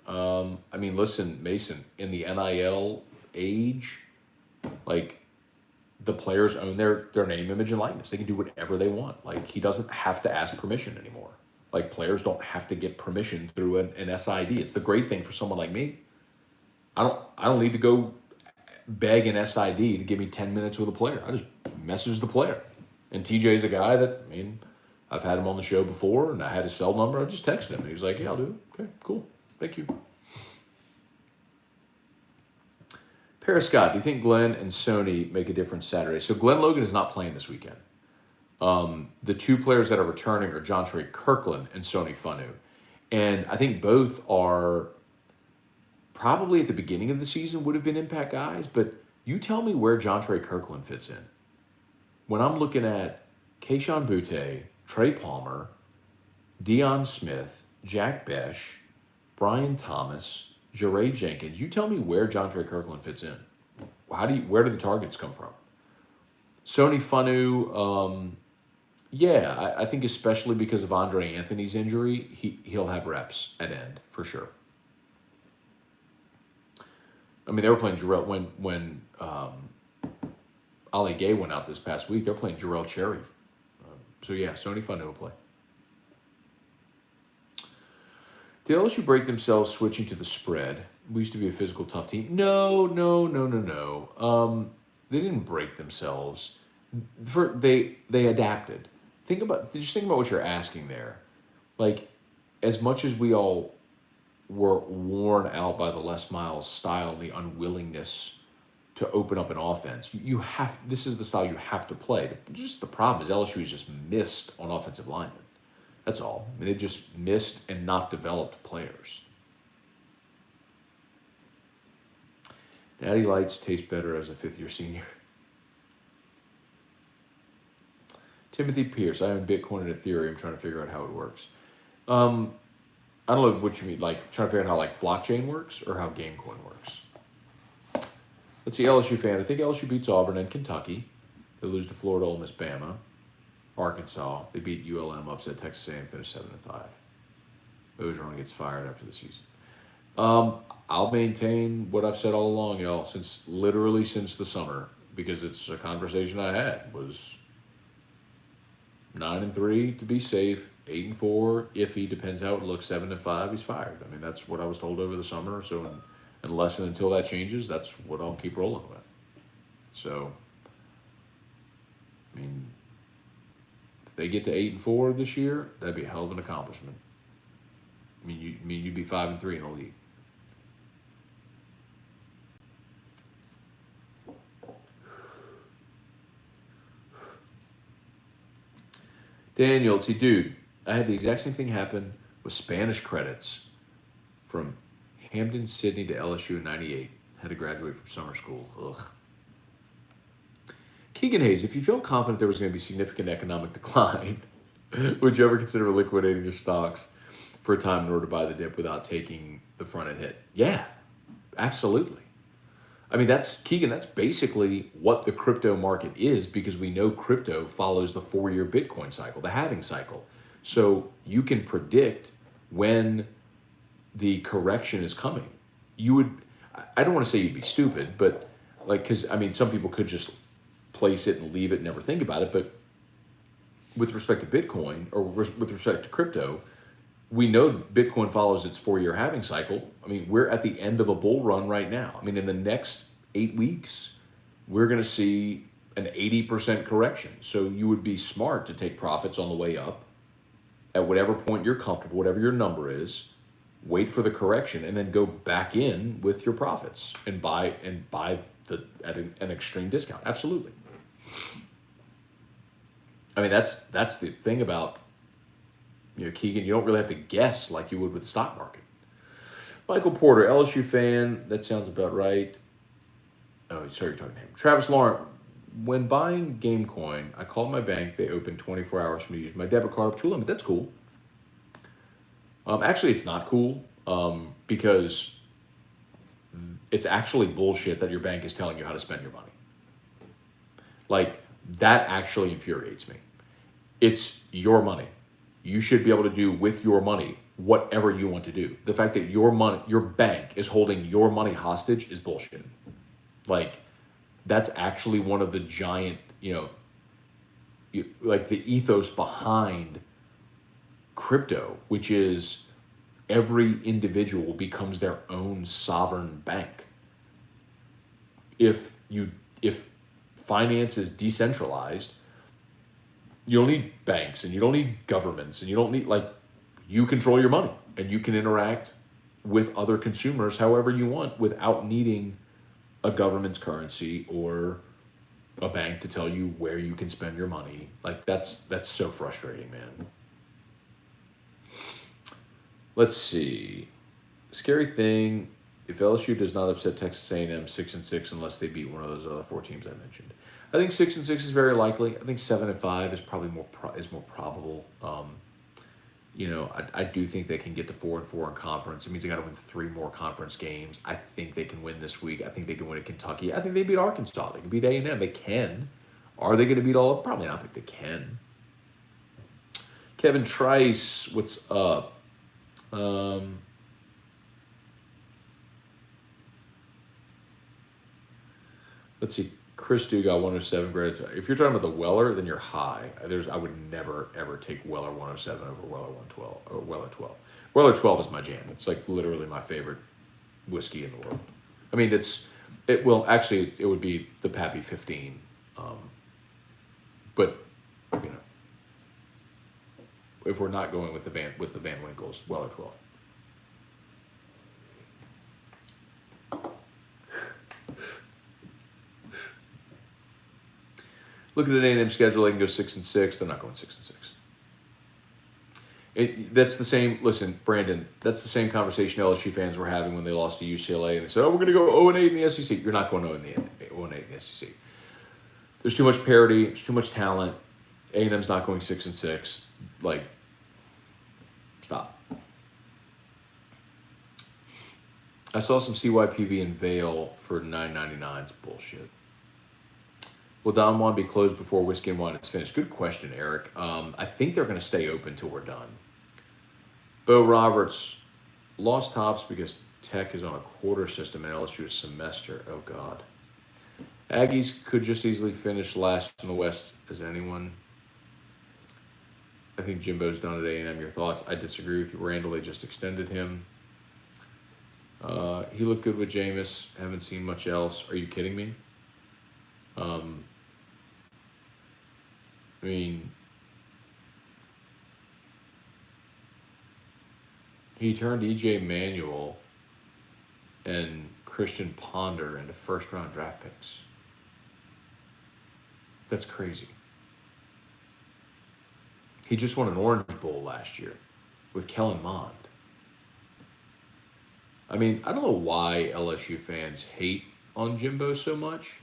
I mean, listen, Mason, in the NIL age, like, the players own their name, image, and likeness. They can do whatever they want. Like, he doesn't have to ask permission anymore. Like, players don't have to get permission through an SID. It's the great thing for someone like me. I don't need to go beg an SID to give me 10 minutes with a player. I just message the player. And TJ's a guy that, I mean, I've had him on the show before, and I had his cell number. I just texted him. He was like, yeah, I'll do it. Okay, cool. Thank you. Paris Scott, do you think Glenn and Sony make a difference Saturday? So Glenn Logan is not playing this weekend. The 2 players that are returning are Jontre Kirkland and Sony Fanu. And I think both are probably at the beginning of the season would have been impact guys, but you tell me where Jontre Kirkland fits in. When I'm looking at Keyshawn Butte, Trey Palmer, Deion Smith, Jack Besh, Brian Thomas, Jeray Jenkins, you tell me where Jontre Kirkland fits in. Where do the targets come from? Sony Fanu, I think especially because of Andre Anthony's injury, he'll have reps at end for sure. I mean, they were playing Jarrell when Ali Gay went out this past week. They're playing Jarrell Cherry. Sony Fanu will play. Did LSU break themselves switching to the spread? We used to be a physical, tough team. No. They didn't break themselves. They adapted. Think about what you're asking there. Like, as much as we all were worn out by the Les Miles style and the unwillingness to open up an offense, this is the style you have to play. Just the problem is LSU has just missed on offensive linemen. That's all. I mean, they just missed and not developed players. Natty Lights taste better as a 5th-year senior. Timothy Pierce, I own Bitcoin and Ethereum, trying to figure out how it works. I don't know what you mean, like trying to figure out how like blockchain works or how Gamecoin works. Let's see, LSU fan. I think LSU beats Auburn and Kentucky. They lose to Florida, Ole Miss, Bama. Arkansas, they beat ULM, upset Texas A&M, finished 7-5. Ogeron gets fired after the season. I'll maintain what I've said all along, y'all, since the summer, because it's a conversation I had, was 9-3 to be safe, 8-4 iffy, depends how it looks, 7-5, he's fired. I mean, that's what I was told over the summer, so unless and until that changes, that's what I'll keep rolling with. So, I mean, if they get to 8-4 this year, that'd be a hell of an accomplishment. I mean, you'd be 5-3 in the league. Daniel, let's see, dude, I had the exact same thing happen with Spanish credits from Hampton, Sydney to LSU in 98. Had to graduate from summer school. Ugh. Keegan Hayes, if you felt confident there was going to be significant economic decline, would you ever consider liquidating your stocks for a time in order to buy the dip without taking the front end hit? Yeah, absolutely. I mean, that's basically what the crypto market is, because we know crypto follows the 4-year Bitcoin cycle, the halving cycle. So you can predict when the correction is coming. I don't want to say you'd be stupid, but because some people could just place it and leave it and never think about it. But with respect to Bitcoin, or with respect to crypto, we know that Bitcoin follows its 4-year halving cycle. I mean, we're at the end of a bull run right now. I mean, in the next 8 weeks, we're going to see an 80% correction. So you would be smart to take profits on the way up at whatever point you're comfortable, whatever your number is, wait for the correction, and then go back in with your profits and buy at an extreme discount. Absolutely. I mean, that's the thing about, Keegan. You don't really have to guess like you would with the stock market. Michael Porter, LSU fan. That sounds about right. Oh, sorry, you're talking to him. Travis Laurent. When buying Gamecoin, I called my bank. They opened 24 hours for me to use my debit card up to a limit. That's cool. Actually, it's not cool because it's actually bullshit that your bank is telling you how to spend your money. Like, that actually infuriates me. It's your money. You should be able to do with your money whatever you want to do. The fact that your bank is holding your money hostage is bullshit. Like, that's actually one of the giant, like the ethos behind crypto, which is every individual becomes their own sovereign bank. If finance is decentralized, you don't need banks and you don't need governments and you don't need, you control your money and you can interact with other consumers however you want without needing a government's currency or a bank to tell you where you can spend your money. Like, that's so frustrating, man. Let's see. Scary thing, if LSU does not upset Texas A&M 6-6 unless they beat one of those other 4 teams I mentioned. I think 6-6 is very likely. I think 7-5 is probably more probable. I do think they can get to 4-4 in conference. It means they got to win 3 more conference games. I think they can win this week. I think they can win at Kentucky. I think they beat Arkansas. They can beat A&M. They can. Are they going to beat all of them? Probably not. I think they can. Kevin Trice, what's up? Let's see. Chris Dew got 107 grades. If you're talking about the Weller, then you're high. I would never ever take Weller 107 over Weller 112 or Weller 12. Weller 12 is my jam. It's like literally my favorite whiskey in the world. I mean, it would be the Pappy 15. But if we're not going with the Van Winkles, Weller 12. Looking at A&M schedule, they can go 6-6. They're not going 6-6. That's the same. Listen, Brandon. That's the same conversation LSU fans were having when they lost to UCLA, and they said, "Oh, we're going to go 0-8 in the SEC." You're not going 0-8 in the SEC. There's too much parity. There's too much talent. A&M's not going 6-6. Like, stop. I saw some CYPB in Vail for $9.99. It's bullshit. Will Don Juan be closed before Whiskey and Wine is finished? Good question, Eric. I think they're going to stay open till we're done. Bo Roberts, lost tops because Tech is on a quarter system and LSU is semester. Oh, God. Aggies could just easily finish last in the West as anyone. I think Jimbo's done at A&M. Your thoughts? I disagree with you, Randall. They just extended him. He looked good with Jameis. Haven't seen much else. Are you kidding me? I mean, he turned E.J. Manuel and Christian Ponder into first-round draft picks. That's crazy. He just won an Orange Bowl last year with Kellen Mond. I mean, I don't know why LSU fans hate on Jimbo so much.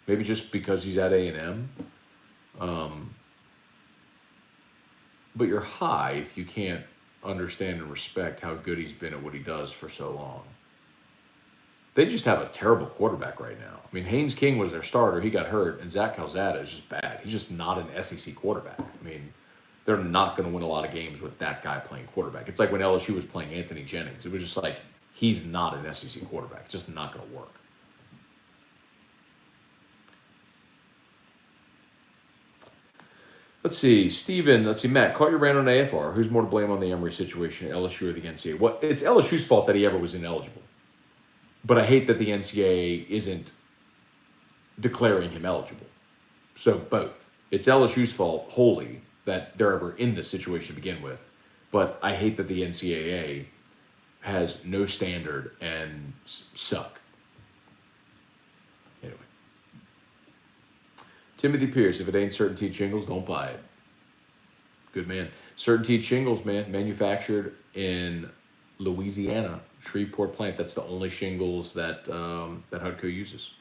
Maybe just because he's at A&M. But you're high if you can't understand and respect how good he's been at what he does for so long. They just have a terrible quarterback right now. I mean, Haynes King was their starter. He got hurt, and Zach Calzada is just bad. He's just not an SEC quarterback. I mean, they're not going to win a lot of games with that guy playing quarterback. It's like when LSU was playing Anthony Jennings. It was just like, he's not an SEC quarterback. It's just not going to work. Let's see, Steven. Let's see, Matt. Caught your brand on AFR. Who's more to blame on the Emory situation, LSU or the NCAA? Well, it's LSU's fault that he ever was ineligible. But I hate that the NCAA isn't declaring him eligible. So both. It's LSU's fault wholly that they're ever in this situation to begin with. But I hate that the NCAA has no standard and suck. Anyway. Timothy Pierce, if it ain't Certainty shingles, don't buy it. Good man. Certainty shingles, man, manufactured in Louisiana, Shreveport plant. That's the only shingles that that Hudco uses.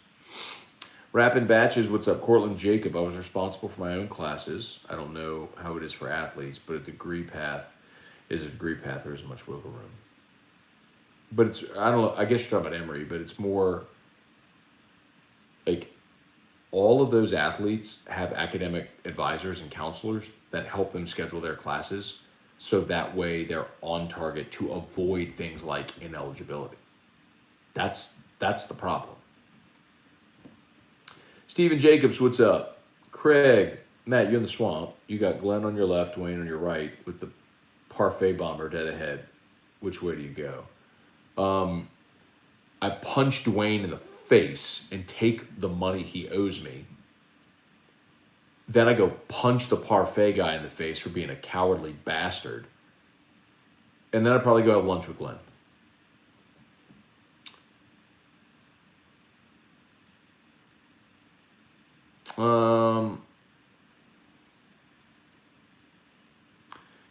Rapid Batches, what's up? Cortland Jacob, I was responsible for my own classes. I don't know how it is for athletes, but a degree path is a degree path. There isn't much wiggle room. But it's, I don't know, I guess you're talking about Emory, but it's more like all of those athletes have academic advisors and counselors that help them schedule their classes. So that way they're on target to avoid things like ineligibility. That's the problem. Steven Jacobs, what's up? Craig, Matt, you're in the swamp. You got Glenn on your left, Wayne on your right, with the parfait bomber dead ahead. Which way do you go? I punch Dwayne in the face and take the money he owes me. Then I go punch the parfait guy in the face for being a cowardly bastard. And then I'd probably go have lunch with Glenn.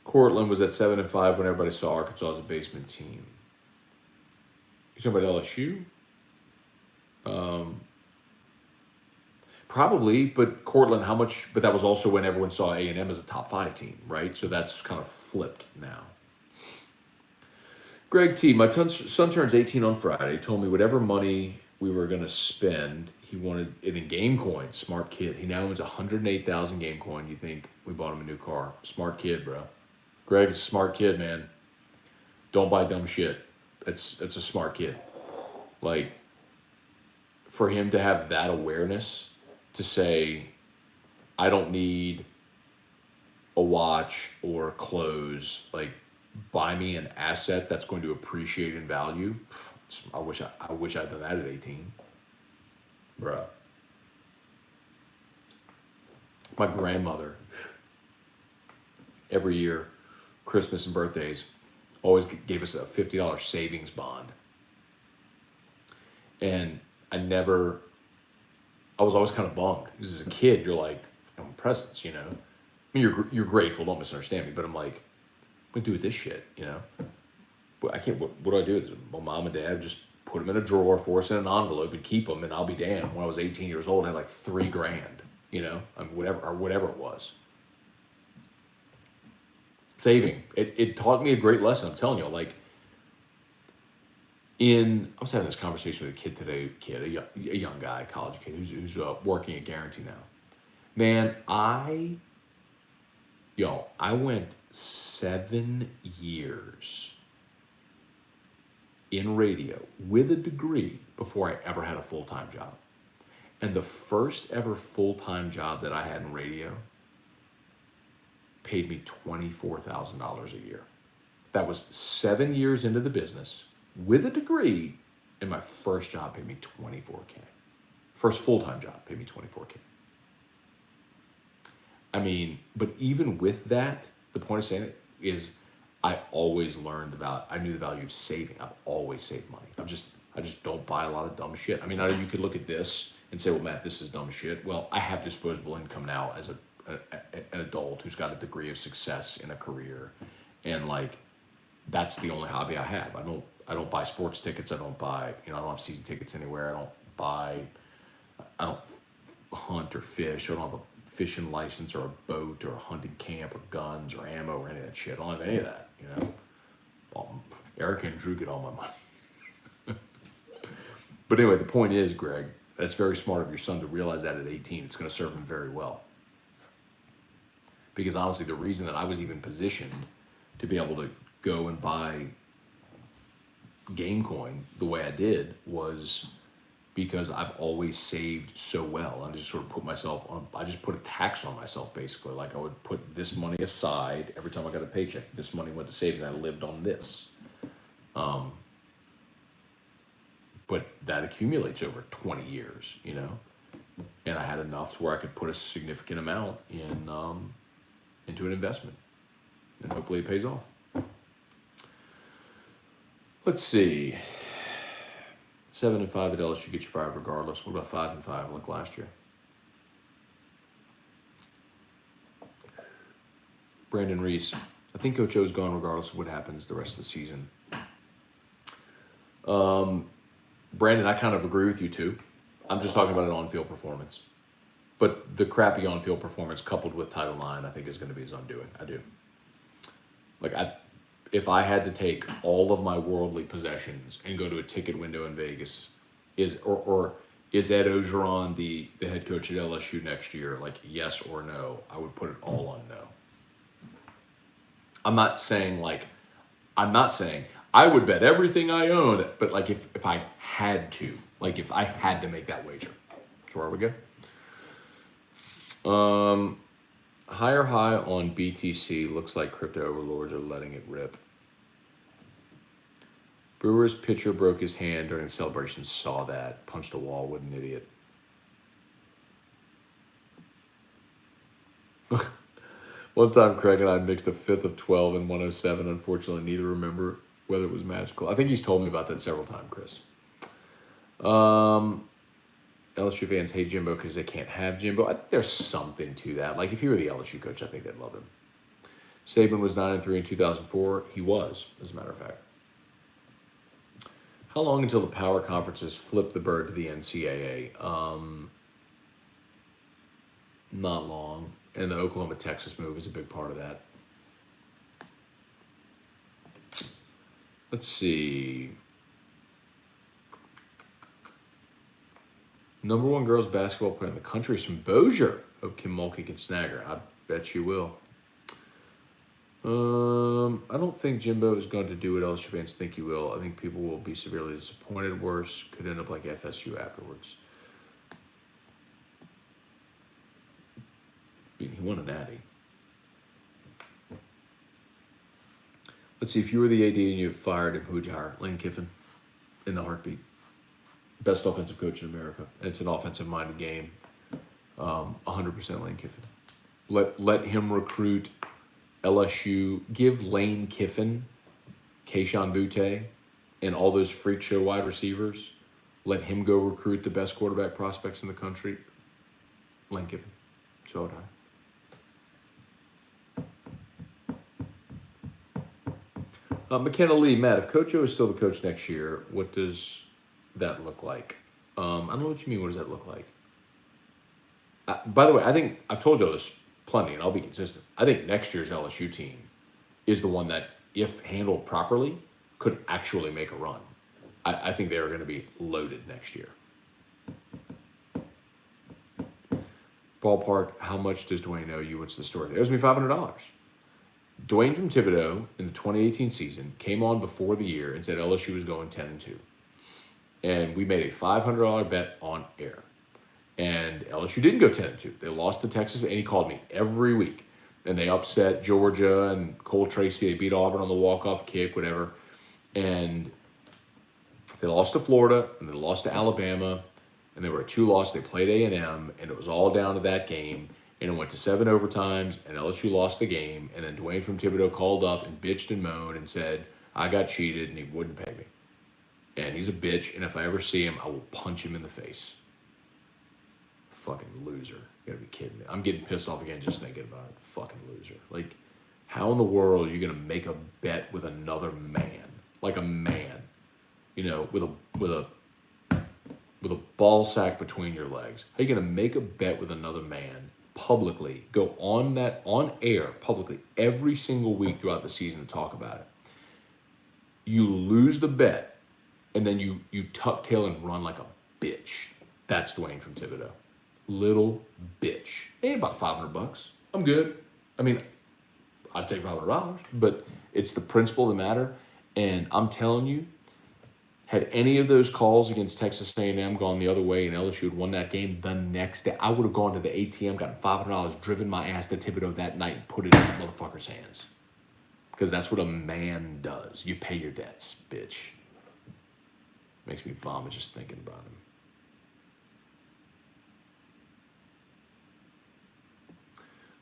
Cortland was at 7-5 when everybody saw Arkansas as a basement team. You talking about LSU? Probably, but Cortland, how much? But that was also when everyone saw A&M as a top 5 team, right? So that's kind of flipped now. Greg T, my son turns 18 on Friday. Told me whatever money we were going to spend, he wanted it in Gamecoin. Smart kid. He now owns 108,000 Gamecoin. You think we bought him a new car? Smart kid, bro. Greg's a smart kid, man. Don't buy dumb shit. That's a smart kid. Like, for him to have that awareness to say, I don't need a watch or clothes, like, buy me an asset that's going to appreciate in value. I wish I'd done that at 18. Bruh. My grandmother, every year, Christmas and birthdays, always gave us a $50 savings bond. And I was always kind of bummed. Because as a kid, you're like, presents, you know? I mean, you're grateful, don't misunderstand me, but I'm like, what do I do with this shit, you know? But I can't, what do I do with it? Well, mom and dad just put them in a drawer for us in an envelope and keep them, and I'll be damned. When I was 18 years old, I had like $3,000, you know? I mean, whatever it was. Saving. It taught me a great lesson, I'm telling you. Like, I was having this conversation with a kid today, a young guy, a college kid, who's working at Guarantee now. Man, I went 7 years in radio with a degree before I ever had a full-time job. And the first ever full-time job that I had in radio paid me $24,000 a year. That was 7 years into the business with a degree, and my first job paid me $24K. First full-time job paid me $24K. I mean, but even with that, the point of saying it is I always learned I knew the value of saving. I've always saved money. I just don't buy a lot of dumb shit. I mean, you could look at this and say, well, Matt, this is dumb shit. Well, I have disposable income now as an adult who's got a degree of success in a career. And like, that's the only hobby I have. I don't buy sports tickets. I don't have season tickets anywhere. I don't hunt or fish. I don't have a fishing license or a boat or a hunting camp or guns or ammo or any of that shit. I don't have any of that, you know. Well, Erica and Drew get all my money. But anyway, the point is, Greg, that's very smart of your son to realize that at 18. It's going to serve him very well. Because honestly, the reason that I was even positioned to be able to go and buy Gamecoin the way I did was because I've always saved so well. I just sort of I just put a tax on myself, basically. Like, I would put this money aside every time I got a paycheck. This money went to saving. I lived on this. But that accumulates over 20 years, you know? And I had enough to where I could put a significant amount into an investment. And hopefully it pays off. Let's see. 7-5 at LSU get you fired regardless. What about 5-5 like last year? Brandon Reese. I think Coach O's gone regardless of what happens the rest of the season. Brandon, I kind of agree with you too. I'm just talking about an on-field performance. But the crappy on-field performance coupled with Title IX, I think, is going to be his undoing. I do. Like, if I had to take all of my worldly possessions and go to a ticket window in Vegas, is Ed Ogeron the head coach at LSU next year? Like, yes or no? I would put it all on no. I'm not saying I would bet everything I own, but like if I had to, like if I had to make that wager. So where we go? Higher high on BTC. Looks like crypto overlords are letting it rip. Brewers pitcher broke his hand during the celebration. Saw that. Punched a wall. What an idiot. One time, Craig and I mixed a fifth of 12 and 107. Unfortunately, neither remember whether it was magical. I think he's told me about that several times, Chris. LSU fans hate Jimbo because they can't have Jimbo. I think there's something to that. Like, if he were the LSU coach, I think they'd love him. Saban was 9-3 in 2004. He was, as a matter of fact. How long until the power conferences flip the bird to the NCAA? Not long. And the Oklahoma-Texas move is a big part of that. Let's see. Number one girls basketball player in the country is from Bossier. Hope Kim Mulkey can snag her. I bet you will. I don't think Jimbo is going to do what LSU fans think he will. I think people will be severely disappointed. Worse, could end up like FSU afterwards. He won a natty. Let's see, if you were the AD and you fired him, who would you hire? Lane Kiffin in the heartbeat. Best offensive coach in America. And it's an offensive-minded game. 100% Lane Kiffin. Let him recruit LSU. Give Lane Kiffin, Keyshawn Butte, and all those freak show wide receivers. Let him go recruit the best quarterback prospects in the country. Lane Kiffin. So would I. McKenna Lee, Matt, if Coach O is still the coach next year, what does that look like? I don't know what you mean. What does that look like? By the way, I think I've told you this plenty, and I'll be consistent. I think next year's LSU team is the one that, if handled properly, could actually make a run. I think they are going to be loaded next year. Ballpark, how much does Dwayne owe you? What's the story? It owes me $500. Dwayne from Thibodeau in the 2018 season came on before the year and said LSU was going 10-2. And we made a $500 bet on air. And LSU didn't go 10-2. They lost to Texas, and he called me every week. And they upset Georgia and Cole Tracy. They beat Auburn on the walk-off kick, whatever. And they lost to Florida, and they lost to Alabama. And they were a 2-loss. They played A&M, and it was all down to that game. And it went to 7 overtimes, and LSU lost the game. And then Dwayne from Thibodeau called up and bitched and moaned and said, I got cheated, and he wouldn't pay me. And he's a bitch, and if I ever see him, I will punch him in the face. Fucking loser. You gotta be kidding me. I'm getting pissed off again just thinking about it. Fucking loser. Like, how in the world are you gonna make a bet with another man? Like a man. You know, with a ball sack between your legs. How are you gonna make a bet with another man publicly, go on air publicly every single week throughout the season to talk about it? You lose the bet, and then you tuck tail and run like a bitch. That's Dwayne from Thibodeau. Little bitch. Ain't about $500. I'm good. I mean, I'd take $500, but it's the principle of the matter. And I'm telling you, had any of those calls against Texas A&M gone the other way and LSU had won that game the next day, I would have gone to the ATM, gotten $500, driven my ass to Thibodeau that night, and put it in that motherfucker's hands. Because that's what a man does. You pay your debts, bitch. Makes me vomit just thinking about him.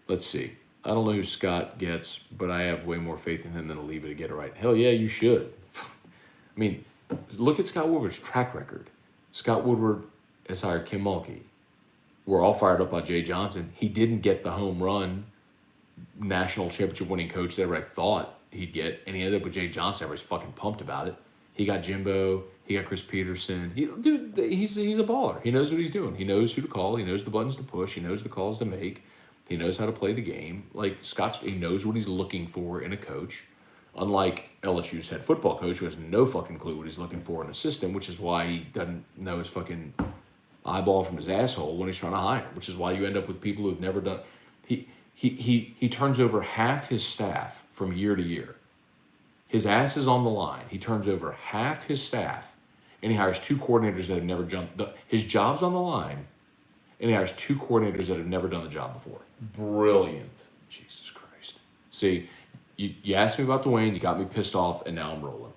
Let's see. I don't know who Scott gets, but I have way more faith in him than Aliba to get it right. Hell yeah, you should. I I mean, look at Scott Woodward's track record. Scott Woodward has hired Kim Mulkey. We're all fired up by Jay Johnson. He didn't get the home run national championship winning coach that everybody thought he'd get, and he ended up with Jay Johnson. Everybody's fucking pumped about it. He got Jimbo. He got Chris Peterson. He's a baller. He knows what he's doing. He knows who to call. He knows the buttons to push. He knows the calls to make. He knows how to play the game. Like he knows what he's looking for in a coach. Unlike LSU's head football coach, who has no fucking clue what he's looking for in a system, which is why he doesn't know his fucking eyeball from his asshole when he's trying to hire. Which is why you end up with people who've never done. He turns over half his staff from year to year. His ass is on the line. He turns over half his staff, and he hires two coordinators that have never jumped. His job's on the line, and he hires two coordinators that have never done the job before. Brilliant. Jesus Christ. See, you asked me about Dwayne, you got me pissed off, and now I'm rolling.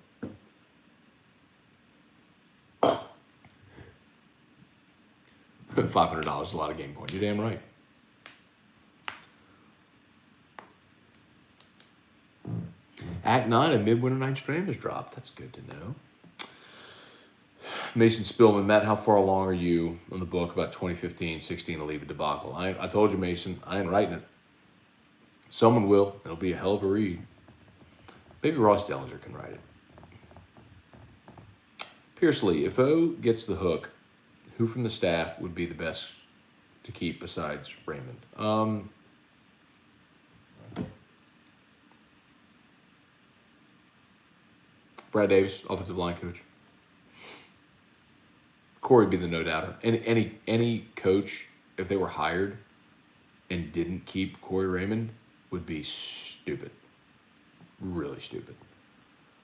$500 is a lot of game coin. You're damn right. Act 9, a Midwinter Night's Dream has dropped. That's good to know. Mason Spillman, Matt, how far along are you on the book about 2015-16 to leave a debacle? I told you, Mason, I ain't writing it. Someone will. It'll be a hell of a read. Maybe Ross Dellinger can write it. Pierce Lee, if O gets the hook, who from the staff would be the best to keep besides Raymond? Brad Davis, offensive line coach. Corey would be the no doubter. And any coach, if they were hired and didn't keep Corey Raymond, would be stupid. Really stupid.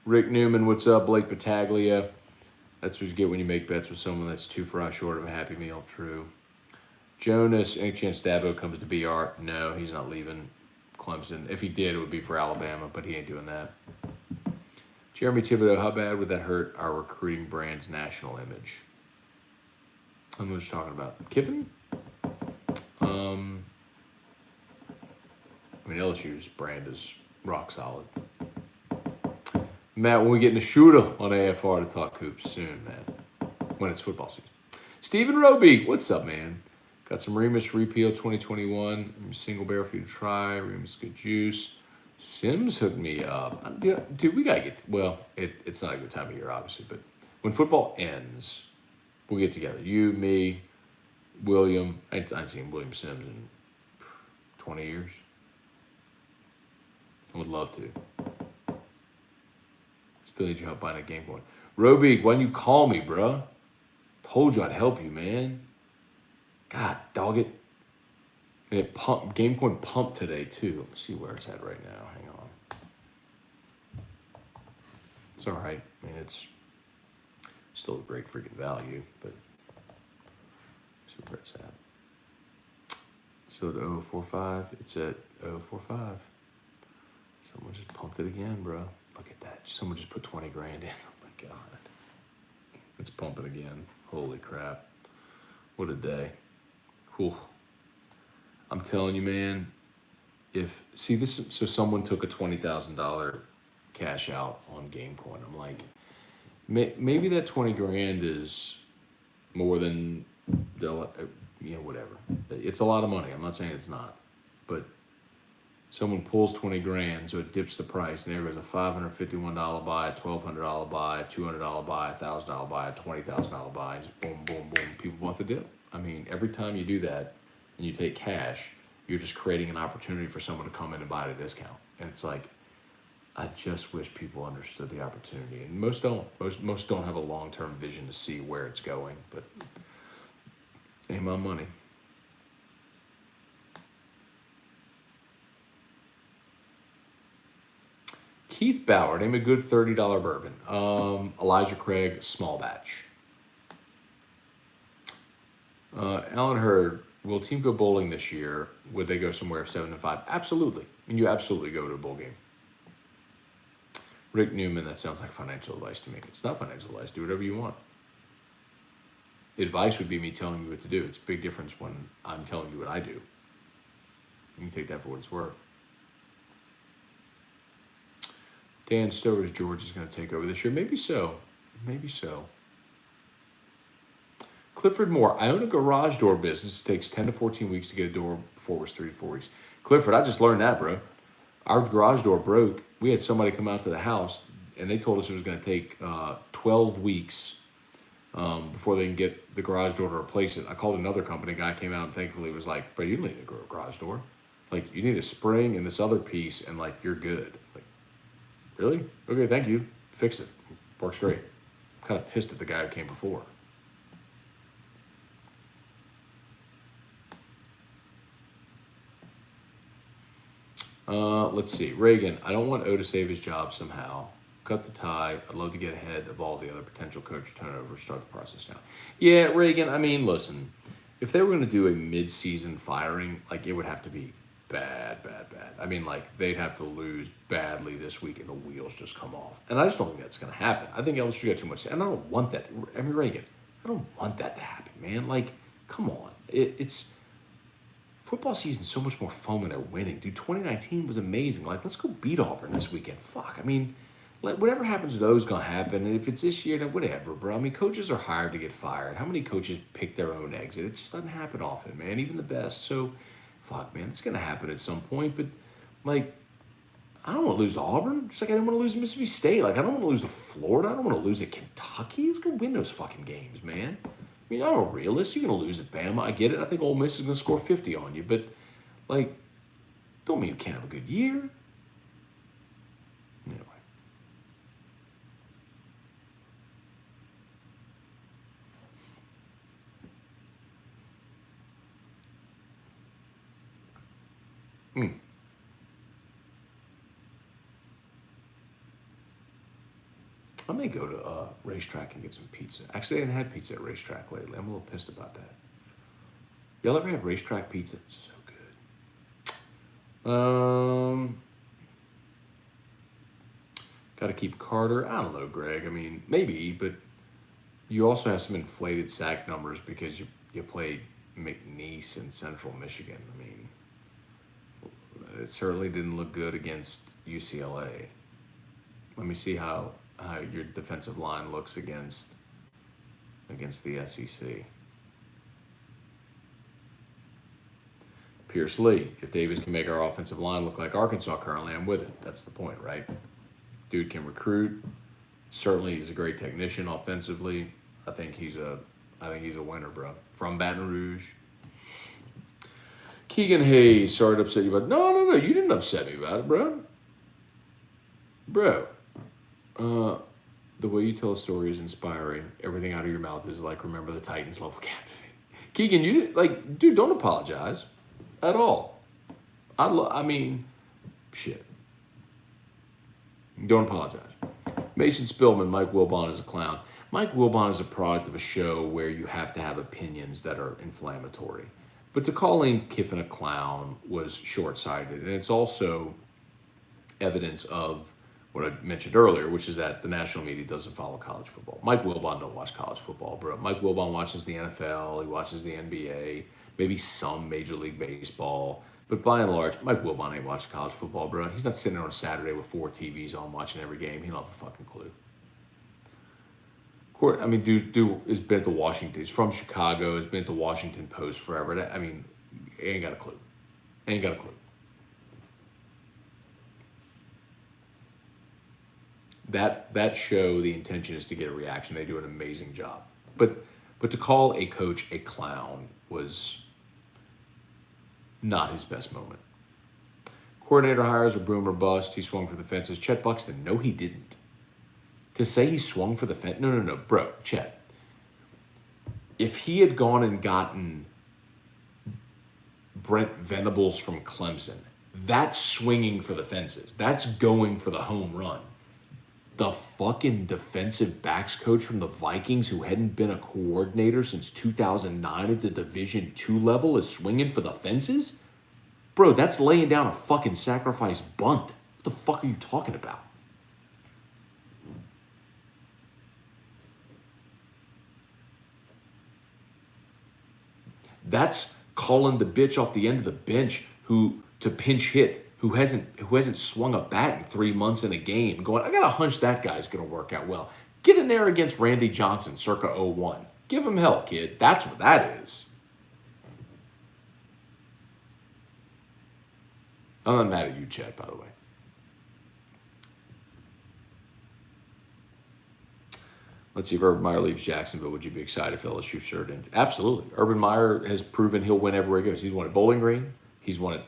Rick Newman, what's up? Blake Battaglia. That's what you get when you make bets with someone that's 2 fries short of a Happy Meal. True. Jonas, any chance Dabo comes to BR? No, he's not leaving Clemson. If he did, it would be for Alabama, but he ain't doing that. Jeremy Thibodeau, how bad would that hurt our recruiting brand's national image? I don't know what you're talking about. Kiffin? LSU's brand is rock solid. Matt, when we get in a shooter on AFR to talk hoops soon, man. When it's football season. Stephen Roby, what's up, man? Got some Remus Repeal 2021. Single barrel for you to try. Remus good juice. Sims hooked me up. Dude, we gotta get, it's not a good time of year, obviously, but when football ends, we'll get together. You, me, William. I ain't seen William Sims in 20 years. I would love to. Still need your help buying a Gamecoin. Roby, why didn't you call me, bruh? Told you I'd help you, man. God, dog it. And it Gamecoin pumped today, too. Let me see where it's at right now. Hang on. It's all right. I mean, it's still a great freaking value, but let's see where it's at. Still at 045. It's at 045. Someone just pumped it again, bro. Look at that. Someone just put 20 grand in. Oh, my God. It's pumping again. Holy crap. What a day. Whew. I'm telling you, man, so someone took a $20,000 cash out on Gamecoin. I'm like, maybe that 20 grand is more than, whatever. It's a lot of money. I'm not saying it's not. But someone pulls 20 grand, so it dips the price, and there goes a $551 buy, a $1,200 buy, a $200 buy, a $1,000 buy, a $20,000 buy, just boom, boom, boom. People want the dip. I mean, every time you do that, and you take cash, you're just creating an opportunity for someone to come in and buy at a discount. And it's like, I just wish people understood the opportunity. And most don't. Most don't have a long-term vision to see where it's going, but ain't my money. Keith Bauer, name a good $30 bourbon. Elijah Craig, small batch. Alan Hurd, will a team go bowling this year? Would they go somewhere of 7-5? Absolutely. I mean, you absolutely go to a bowl game. Rick Newman, that sounds like financial advice to me. It's not financial advice. Do whatever you want. Advice would be me telling you what to do. It's a big difference when I'm telling you what I do. You can take that for what it's worth. Dan Stover's George is going to take over this year. Maybe so. Maybe so. Clifford Moore, I own a garage door business. It takes 10 to 14 weeks to get a door. Before it was 3 to 4 weeks. Clifford, I just learned that, bro. Our garage door broke. We had somebody come out to the house, and they told us it was going to take 12 weeks before they can get the garage door to replace it. I called another company. Guy came out and thankfully was like, "Bro, you don't need a garage door. Like, you need a spring and this other piece, and like you're good." Like, really? Okay, thank you. Fix it. Works great. I'm kind of pissed at the guy who came before. Let's see. Reagan, I don't want O to save his job somehow. Cut the tie. I'd love to get ahead of all the other potential coach turnovers. Start the process now. Yeah, Reagan, I mean, listen. If they were going to do a mid-season firing, like, it would have to be bad, bad, bad. I mean, like, they'd have to lose badly this week and the wheels just come off. And I just don't think that's going to happen. I think LSU got too much. And I don't want that. I mean, Reagan, I don't want that to happen, man. Like, come on. It's... Football season's so much more fun when they're winning. Dude, 2019 was amazing. Like, let's go beat Auburn this weekend. Fuck. I mean, whatever happens to those is going to happen. And if it's this year, then whatever, bro. I mean, coaches are hired to get fired. How many coaches pick their own exit? It just doesn't happen often, man. Even the best. So, fuck, man. It's going to happen at some point. But, like, I don't want to lose to Auburn. Just like I didn't want to lose to Mississippi State. Like, I don't want to lose to Florida. I don't want to lose to Kentucky. Let's go win those fucking games, man. I mean, I'm a realist. You're going to lose at Bama. I get it. I think Ole Miss is going to score 50 on you. But, like, don't mean you can't have a good year. Anyway. I may go to Racetrack and get some pizza. Actually, I haven't had pizza at Racetrack lately. I'm a little pissed about that. Y'all ever had Racetrack pizza? It's so good. Got to keep Carter. I don't know, Greg. I mean, maybe, but you also have some inflated sack numbers because you played McNeese in Central Michigan. I mean, it certainly didn't look good against UCLA. Let me see how your defensive line looks against the SEC. Pierce Lee. If Davis can make our offensive line look like Arkansas currently, I'm with it. That's the point, right? Dude can recruit. Certainly, he's a great technician offensively. I think he's a winner, bro. From Baton Rouge. Keegan Hayes. Sorry to upset you, but no. You didn't upset me about it, bro. Bro. The way you tell a story is inspiring. Everything out of your mouth is like, remember the Titans level captivating. Keegan, dude, don't apologize at all. I mean, shit. Don't apologize. Mason Spillman, Mike Wilbon is a clown. Mike Wilbon is a product of a show where you have to have opinions that are inflammatory. But to call Lane Kiffin a clown was short-sighted. And it's also evidence of what I mentioned earlier, which is that the national media doesn't follow college football. Mike Wilbon don't watch college football, bro. Mike Wilbon watches the NFL, he watches the NBA, maybe some Major League Baseball. But by and large, Mike Wilbon ain't watching college football, bro. He's not sitting there on a Saturday with 4 TVs on watching every game. He don't have a fucking clue. I mean, dude has been to Washington. He's from Chicago, has been to Washington Post forever. I mean, he ain't got a clue. Ain't got a clue. That show, the intention is to get a reaction. They do an amazing job. But to call a coach a clown was not his best moment. Coordinator hires a boom or bust. He swung for the fences. Chet Buxton, no, he didn't. To say he swung for the fence, no, bro, Chet. If he had gone and gotten Brent Venables from Clemson, that's swinging for the fences. That's going for the home run. The fucking defensive backs coach from the Vikings who hadn't been a coordinator since 2009 at the Division II level is swinging for the fences? Bro, that's laying down a fucking sacrifice bunt. What the fuck are you talking about? That's calling the bitch off the end of the bench to pinch hit who hasn't swung a bat in 3 months in a game, going, I got a hunch that guy's going to work out well. Get in there against Randy Johnson circa '01. Give him hell, kid. That's what that is. I'm not mad at you, Chad, by the way. Let's see if Urban Meyer leaves Jacksonville. Would you be excited if LSU shirt in? Absolutely. Urban Meyer has proven he'll win everywhere he goes. He's won at Bowling Green. He's won at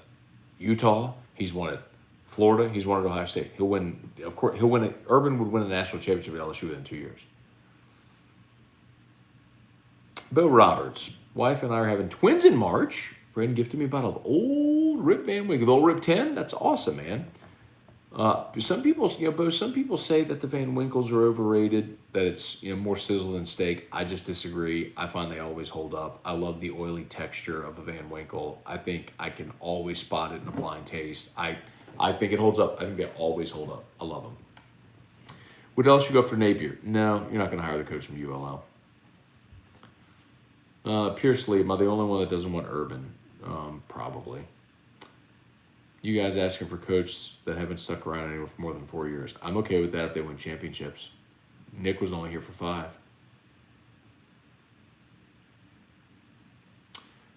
Utah. He's won at Florida. He's won at Ohio State. He'll win. Of course, he'll win. Urban would win a national championship at LSU within 2 years. Bo Roberts. Wife and I are having twins in March. Friend gifted me a bottle of old Rip Van Winkle. The old Rip 10. That's awesome, man. Some people, Bo, some people say that the Van Winkles are overrated, that it's, more sizzle than steak. I just disagree. I find they always hold up. I love the oily texture of a Van Winkle. I think I can always spot it in a blind taste. I think it holds up. I think they always hold up. I love them. Would LSU go after Napier? No, you're not going to hire the coach from ULL. Pierce Lee, am I the only one that doesn't want Urban? Probably. You guys asking for coaches that haven't stuck around anywhere for more than 4 years. I'm okay with that if they win championships. Nick was only here for 5.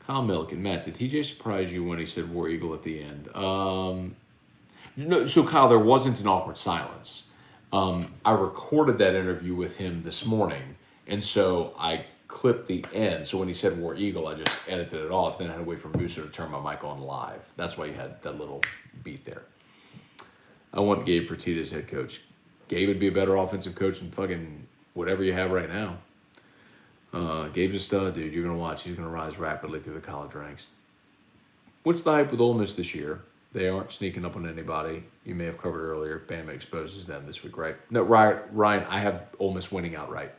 Kyle Milliken. Matt, did TJ surprise you when he said War Eagle at the end? No, so Kyle, there wasn't an awkward silence. I recorded that interview with him this morning, and so I clipped the end. So when he said War Eagle, I just edited it off. Then I had to wait for Musa to turn my mic on live. That's why you had that little beat there. I want Gabe Fertitta as head coach. Gabe would be a better offensive coach than fucking whatever you have right now. Gabe's a stud, dude. You're going to watch. He's going to rise rapidly through the college ranks. What's the hype with Ole Miss this year? They aren't sneaking up on anybody. You may have covered earlier. Bama exposes them this week, right? No, Ryan, I have Ole Miss winning outright.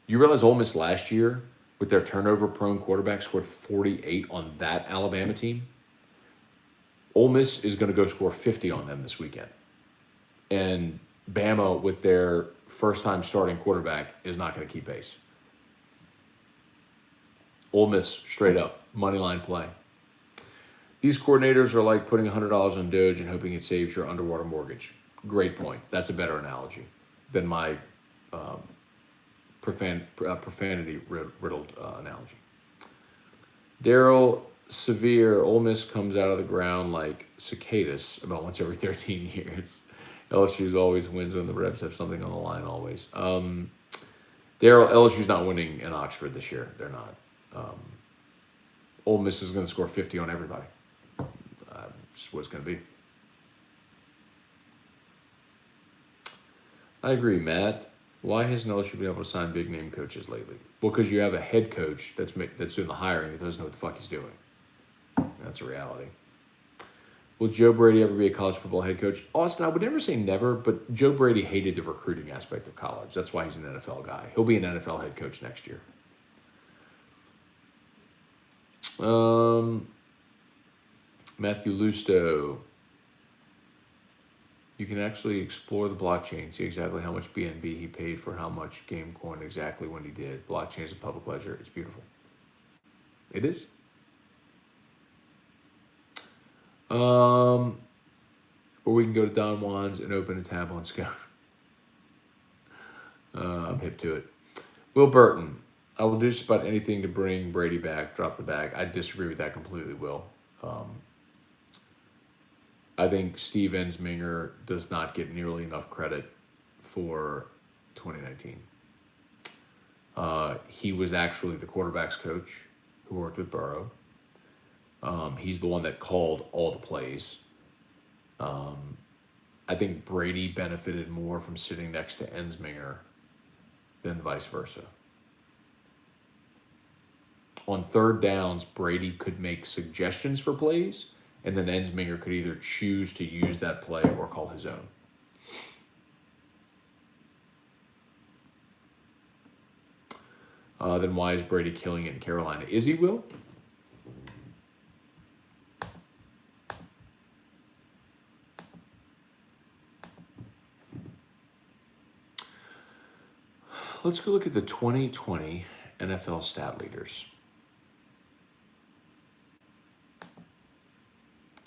You realize Ole Miss last year, with their turnover-prone quarterback, scored 48 on that Alabama team? Ole Miss is going to go score 50 on them this weekend. And Bama, with their first-time starting quarterback, is not going to keep pace. Ole Miss, straight up, money line play. These coordinators are like putting $100 on Doge and hoping it saves your underwater mortgage. Great point. That's a better analogy than my profanity-riddled analogy. Daryl Severe, Ole Miss comes out of the ground like cicadas about once every 13 years. LSU always wins when the Rebs have something on the line always. Daryl, LSU's not winning in Oxford this year. They're not. Ole Miss is going to score 50 on everybody. Just what it's going to be. I agree, Matt. Why hasn't LSU been able to sign big-name coaches lately? Well, because you have a head coach that's doing the hiring that doesn't know what the fuck he's doing. That's a reality. Will Joe Brady ever be a college football head coach? Austin, I would never say never, but Joe Brady hated the recruiting aspect of college. That's why he's an NFL guy. He'll be an NFL head coach next year. Matthew Lusto. You can actually explore the blockchain, see exactly how much BNB he paid for how much Gamecoin, exactly when he did. Blockchain is a public ledger. It's beautiful. It is. Or we can go to Don Juan's and open a tab on Scone. I'm hip to it. Will Burton. I will do just about anything to bring Brady back. Drop the bag. I disagree with that completely, Will. I think Steve Ensminger does not get nearly enough credit for 2019. He was actually the quarterback's coach who worked with Burrow. He's the one that called all the plays. I think Brady benefited more from sitting next to Ensminger than vice versa. On third downs, Brady could make suggestions for plays, and then Ensminger could either choose to use that play or call his own. Then why is Brady killing it in Carolina? Is he, Will? Let's go look at the 2020 NFL stat leaders.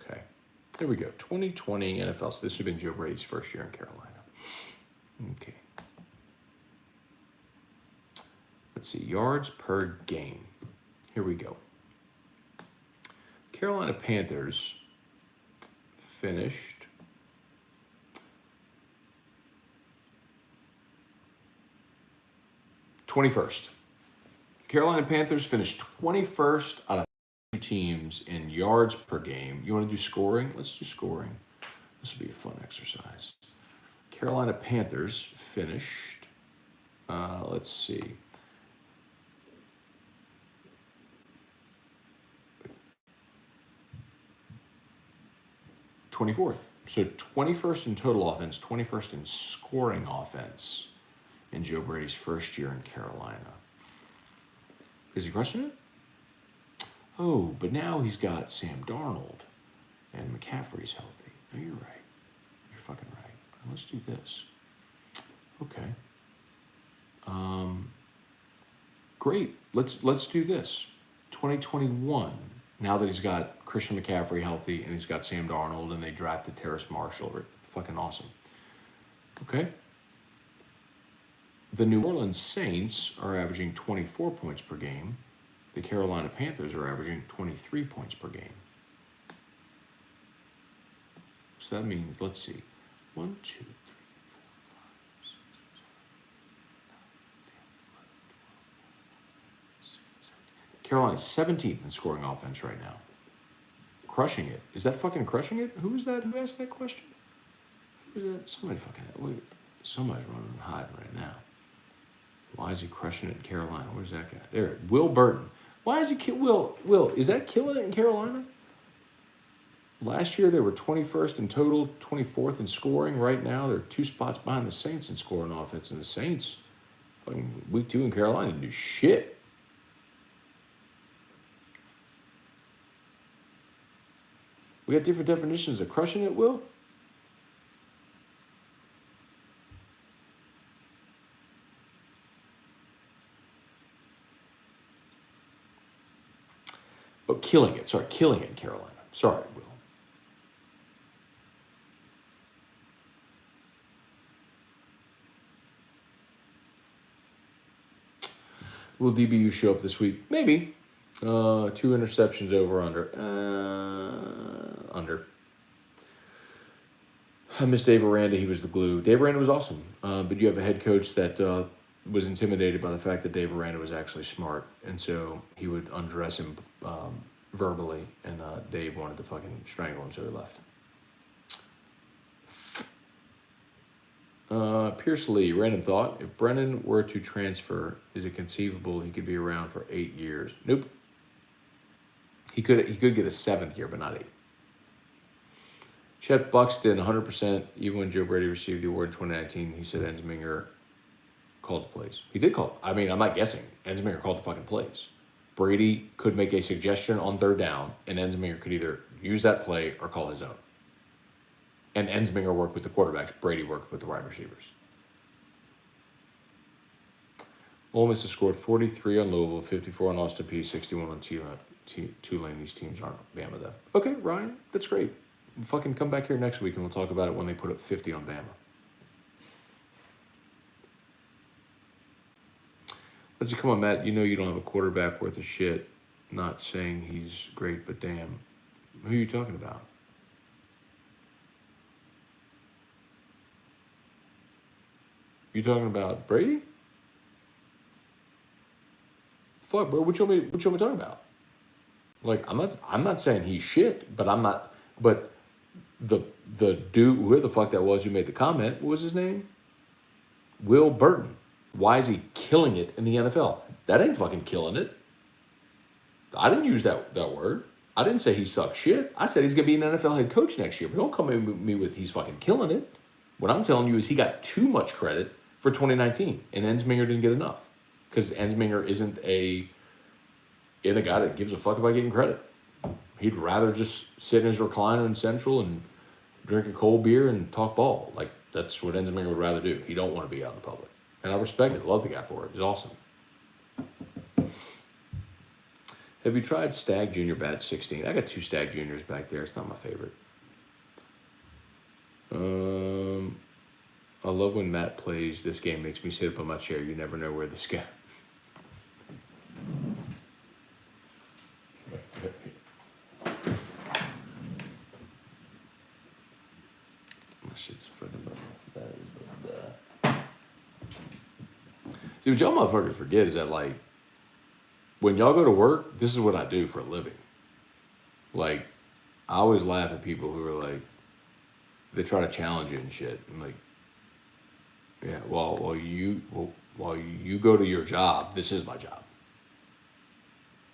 Okay, there we go. 2020 NFL. So this would have been Joe Brady's first year in Carolina. Okay. yards per game. Here we go. Carolina Panthers finished '21st. Carolina Panthers finished 21st out of two teams in yards per game. You want to do scoring? Let's do scoring. This will be a fun exercise. Carolina Panthers finished, let's see. '24th. So 21st in total offense, 21st in scoring offense in Joe Brady's first year in Carolina. Is he crushing it? Oh, but now he's got Sam Darnold and McCaffrey's healthy. No, you're right. You're fucking right. Let's do this. Okay. Great. Let's do this. 2021. Now that he's got Christian McCaffrey healthy and he's got Sam Darnold and they drafted Terrace Marshall. Fucking awesome. Okay. The New Orleans Saints are averaging 24 points per game. The Carolina Panthers are averaging 23 points per game. So that means, let's see. 1, 2, 3, 4, 5, 6, 7, 8, 9, 10, 11, 12, 13, 14, 15, 16, 17. Carolina's 17th in scoring offense right now. Crushing it. Is that fucking crushing it? Who is that? Who asked that question? Who is that? Somebody fucking... Somebody's running and hiding right now. Why is he crushing it in Carolina? Where's that guy? There. Will Burton. Why is he... Will, is that killing it in Carolina? Last year, they were 21st in total, 24th in scoring. Right now, they're 2 spots behind the Saints in scoring offense. And the Saints, fucking week 2 in Carolina, didn't do shit. We got different definitions of crushing it, Will. But killing it. Sorry, killing it in Carolina. Sorry, Will. Will DBU show up this week? Maybe. 2 interceptions over under. Under. I miss Dave Aranda. He was the glue. Dave Aranda was awesome. But you have a head coach that was intimidated by the fact that Dave Aranda was actually smart. And so he would undress him verbally. And Dave wanted to fucking strangle him, so he left. Pierce Lee, random thought. If Brennan were to transfer, is it conceivable he could be around for 8 years? Nope. He could get a 7th year, but not 8. Chet Buxton, 100%. Even when Joe Brady received the award in 2019, he said Ensminger called the plays. He did call. I mean, I'm not guessing. Ensminger called the fucking plays. Brady could make a suggestion on 3rd down, and Ensminger could either use that play or call his own. And Ensminger worked with the quarterbacks. Brady worked with the wide receivers. Ole Miss has scored 43 on Louisville, 54 on Austin Peay, 61 on Tulane. These teams aren't Bama, though. Okay, Ryan, that's great. Fucking come back here next week and we'll talk about it when they put up 50 on Bama. Let's see, come on, Matt. You know you don't have a quarterback worth of shit. Not saying he's great, but damn. Who are you talking about? You talking about Brady? Fuck, bro. What you want me talking about? Like, I'm not saying he's shit, but I'm not. But the dude, whoever the fuck that was who made the comment, what was his name? Will Burton. Why is he killing it in the NFL? That ain't fucking killing it. I didn't use that word. I didn't say he sucks shit. I said he's gonna be an NFL head coach next year. But don't come in with me with he's fucking killing it. What I'm telling you is he got too much credit for 2019, and Ensminger didn't get enough because Ensminger isn't a guy that gives a fuck about getting credit. He'd rather just sit in his recliner in Central and drink a cold beer and talk ball. Like, that's what Ensminger would rather do. He don't want to be out in the public. And I respect it. Love the guy for it. He's awesome. Have you tried Stag Junior Bat 16? I got 2 Stag Juniors back there. It's not my favorite. I love when Matt plays. This game makes me sit up on my chair. You never know where this goes. shit's freaking See, what y'all motherfuckers forget is that, like, when y'all go to work, this is what I do for a living. Like, I always laugh at people who are like, they try to challenge you and shit. I'm like, yeah, while you go to your job, this is my job.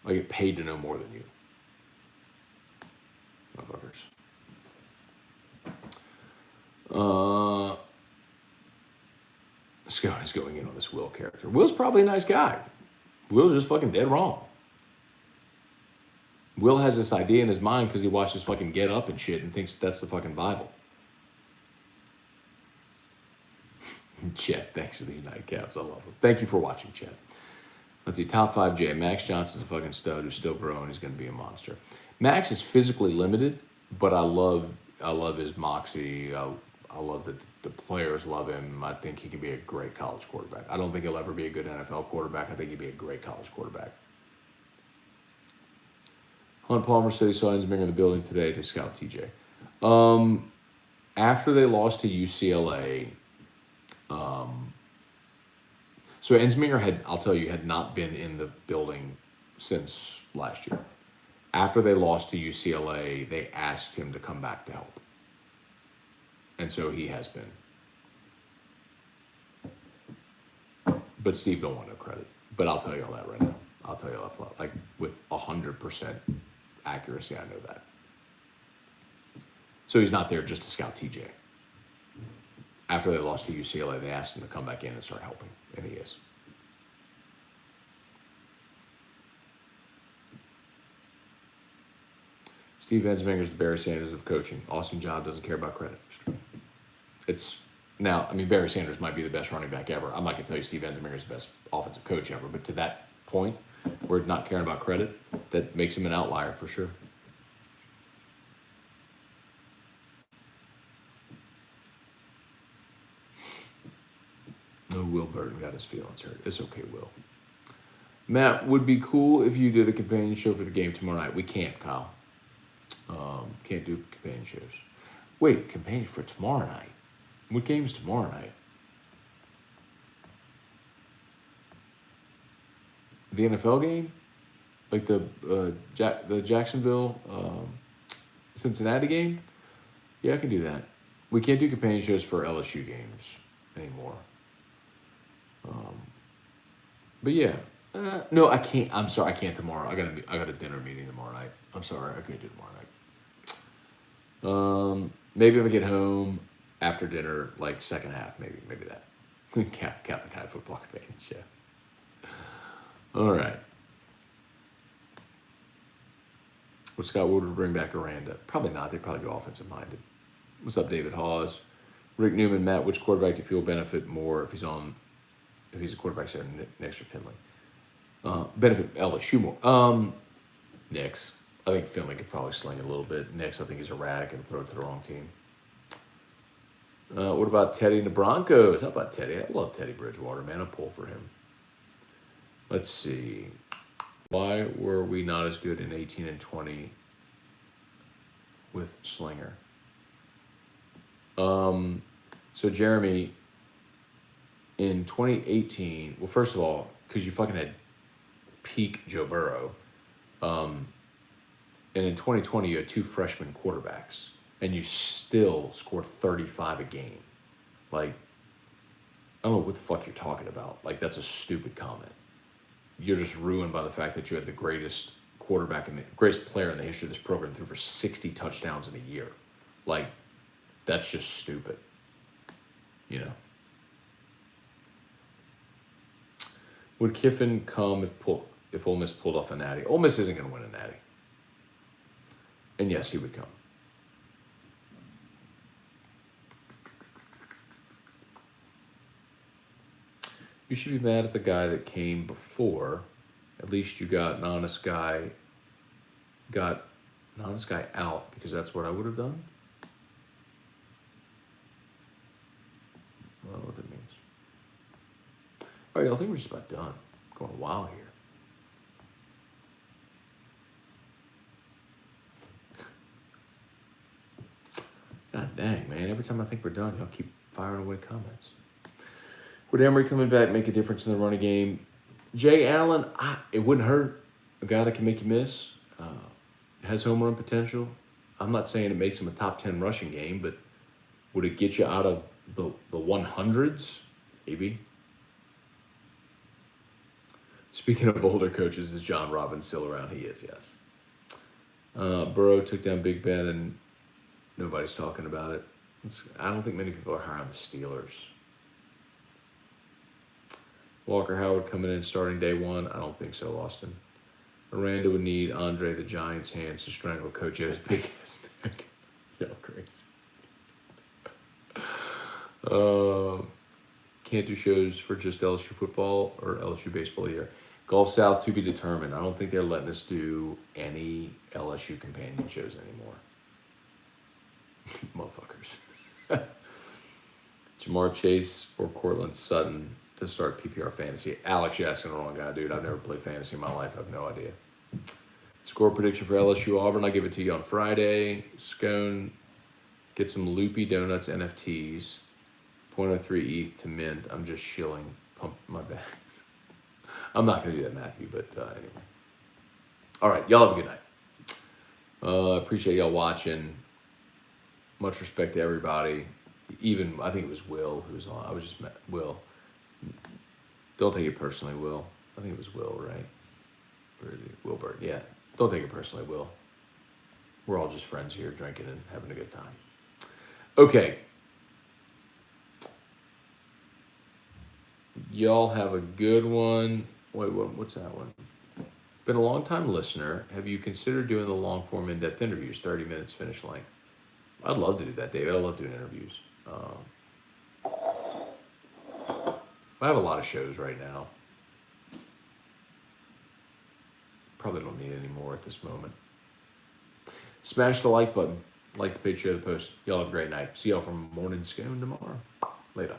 I get paid to know more than you. Motherfuckers. Scone is going in on this Will character. Will's probably a nice guy. Will's just fucking dead wrong. Will has this idea in his mind because he watches fucking Get Up and shit and thinks that's the fucking Bible. Chet, thanks for these nightcaps. I love them. Thank you for watching, Chet. Let's see, top 5J. Max Johnson's a fucking stud who's still growing. He's going to be a monster. Max is physically limited, but I love his moxie. I love that the players love him. I think he can be a great college quarterback. I don't think he'll ever be a good NFL quarterback. I think he'd be a great college quarterback. Hunt Palmer said he saw Ensminger in the building today to scout TJ. After they lost to UCLA, so Ensminger had not been in the building since last year. After they lost to UCLA, they asked him to come back to help. And so he has been. But Steve don't want no credit. But I'll tell you all that right now. I'll tell you all that, like, with 100% accuracy, I know that. So he's not there just to scout TJ. After they lost to UCLA, they asked him to come back in and start helping, and he is. Steve Ensminger's the Barry Sanders of coaching. Awesome job, doesn't care about credit. It's now, I mean, Barry Sanders might be the best running back ever. I'm not going to tell you Steve Ensminger is the best offensive coach ever, but to that point, where not caring about credit, that makes him an outlier for sure. No, Will Burton got his feelings hurt. It's okay, Will. Matt, would be cool if you did a companion show for the game tomorrow night. We can't, Kyle. Can't do companion shows. Wait, companion for tomorrow night? What game is tomorrow night? The NFL game? Like the Jacksonville Cincinnati game? Yeah, I can do that. We can't do companion shows for LSU games anymore. But yeah, no, I can't. I'm sorry, I can't tomorrow. I got a dinner meeting tomorrow night. I'm sorry, I can't do tomorrow night. Maybe if I get home after dinner, like second half, maybe that. Catholic High football companion show. All right. Would Scott Woodward bring back Aranda? Probably not. They'd probably go offensive minded. What's up, David Hawes? Rick Newman, Matt, which quarterback do you feel benefit more if he's a quarterback set next to Finley? Benefit LSU more. Nix. I think Finley could probably sling it a little bit. Nix, I think he's erratic and throw it to the wrong team. What about Teddy and the Broncos? How about Teddy? I love Teddy Bridgewater, man. I'll pull for him. Let's see. Why were we not as good in 18 and 20 with Slinger? So Jeremy, in 2018, well, first of all, because you fucking had peak Joe Burrow, and in 2020 you had two freshman quarterbacks, and you still scored 35 a game. Like, I don't know what the fuck you're talking about. Like, that's a stupid comment. You're just ruined by the fact that you had the greatest greatest player in the history of this program threw for 60 touchdowns in a year. Like, that's just stupid. You know. Would Kiffin come if Ole Miss pulled off a natty? Ole Miss isn't going to win a natty. And yes, he would come. You should be mad at the guy that came before. At least you got an honest guy out, because that's what I would have done. I don't know what that means. All right, I think we're just about done. Going a while here. God dang, man. Every time I think we're done, y'all keep firing away comments. Would Emory coming back make a difference in the running game? Jay Allen, it wouldn't hurt. A guy that can make you miss, has home run potential. I'm not saying it makes him a top 10 rushing game, but would it get you out of the 100s? Maybe. Speaking of older coaches, is John Robbins still around? He is, yes. Burrow took down Big Ben, and nobody's talking about it. I don't think many people are high on the Steelers. Walker Howard coming in starting day one. I don't think so, Austin. Miranda would need Andre the Giant's hands to strangle Coach at his big ass neck. Y'all crazy. Can't do shows for just LSU football or LSU baseball here. Gulf South to be determined. I don't think they're letting us do any LSU companion shows anymore. Motherfuckers. Jamar Chase or Cortland Sutton to start PPR fantasy. Alex, you're asking the wrong guy, dude. I've never played fantasy in my life. I have no idea. Score prediction for LSU Auburn. I'll give it to you on Friday. Scone, get some loopy donuts NFTs. 0.03 ETH to mint. I'm just shilling. Pump my bags. I'm not going to do that, Matthew, but anyway. All right. Y'all have a good night. Appreciate y'all watching. Much respect to everybody. Even, I think it was Will who was on. I was just, Will. Don't take it personally, Will. I think it was Will, right? Or is it Wilbert? Yeah. Don't take it personally, Will. We're all just friends here drinking and having a good time. Okay. Y'all have a good one. Wait, what's that one? Been a long-time listener. Have you considered doing the long-form in-depth interviews, 30 minutes finish length? I'd love to do that, David. I love doing interviews. I have a lot of shows right now. Probably don't need any more at this moment. Smash the like button. Like the page, share the post. Y'all have a great night. See y'all from Morning Scone tomorrow. Later.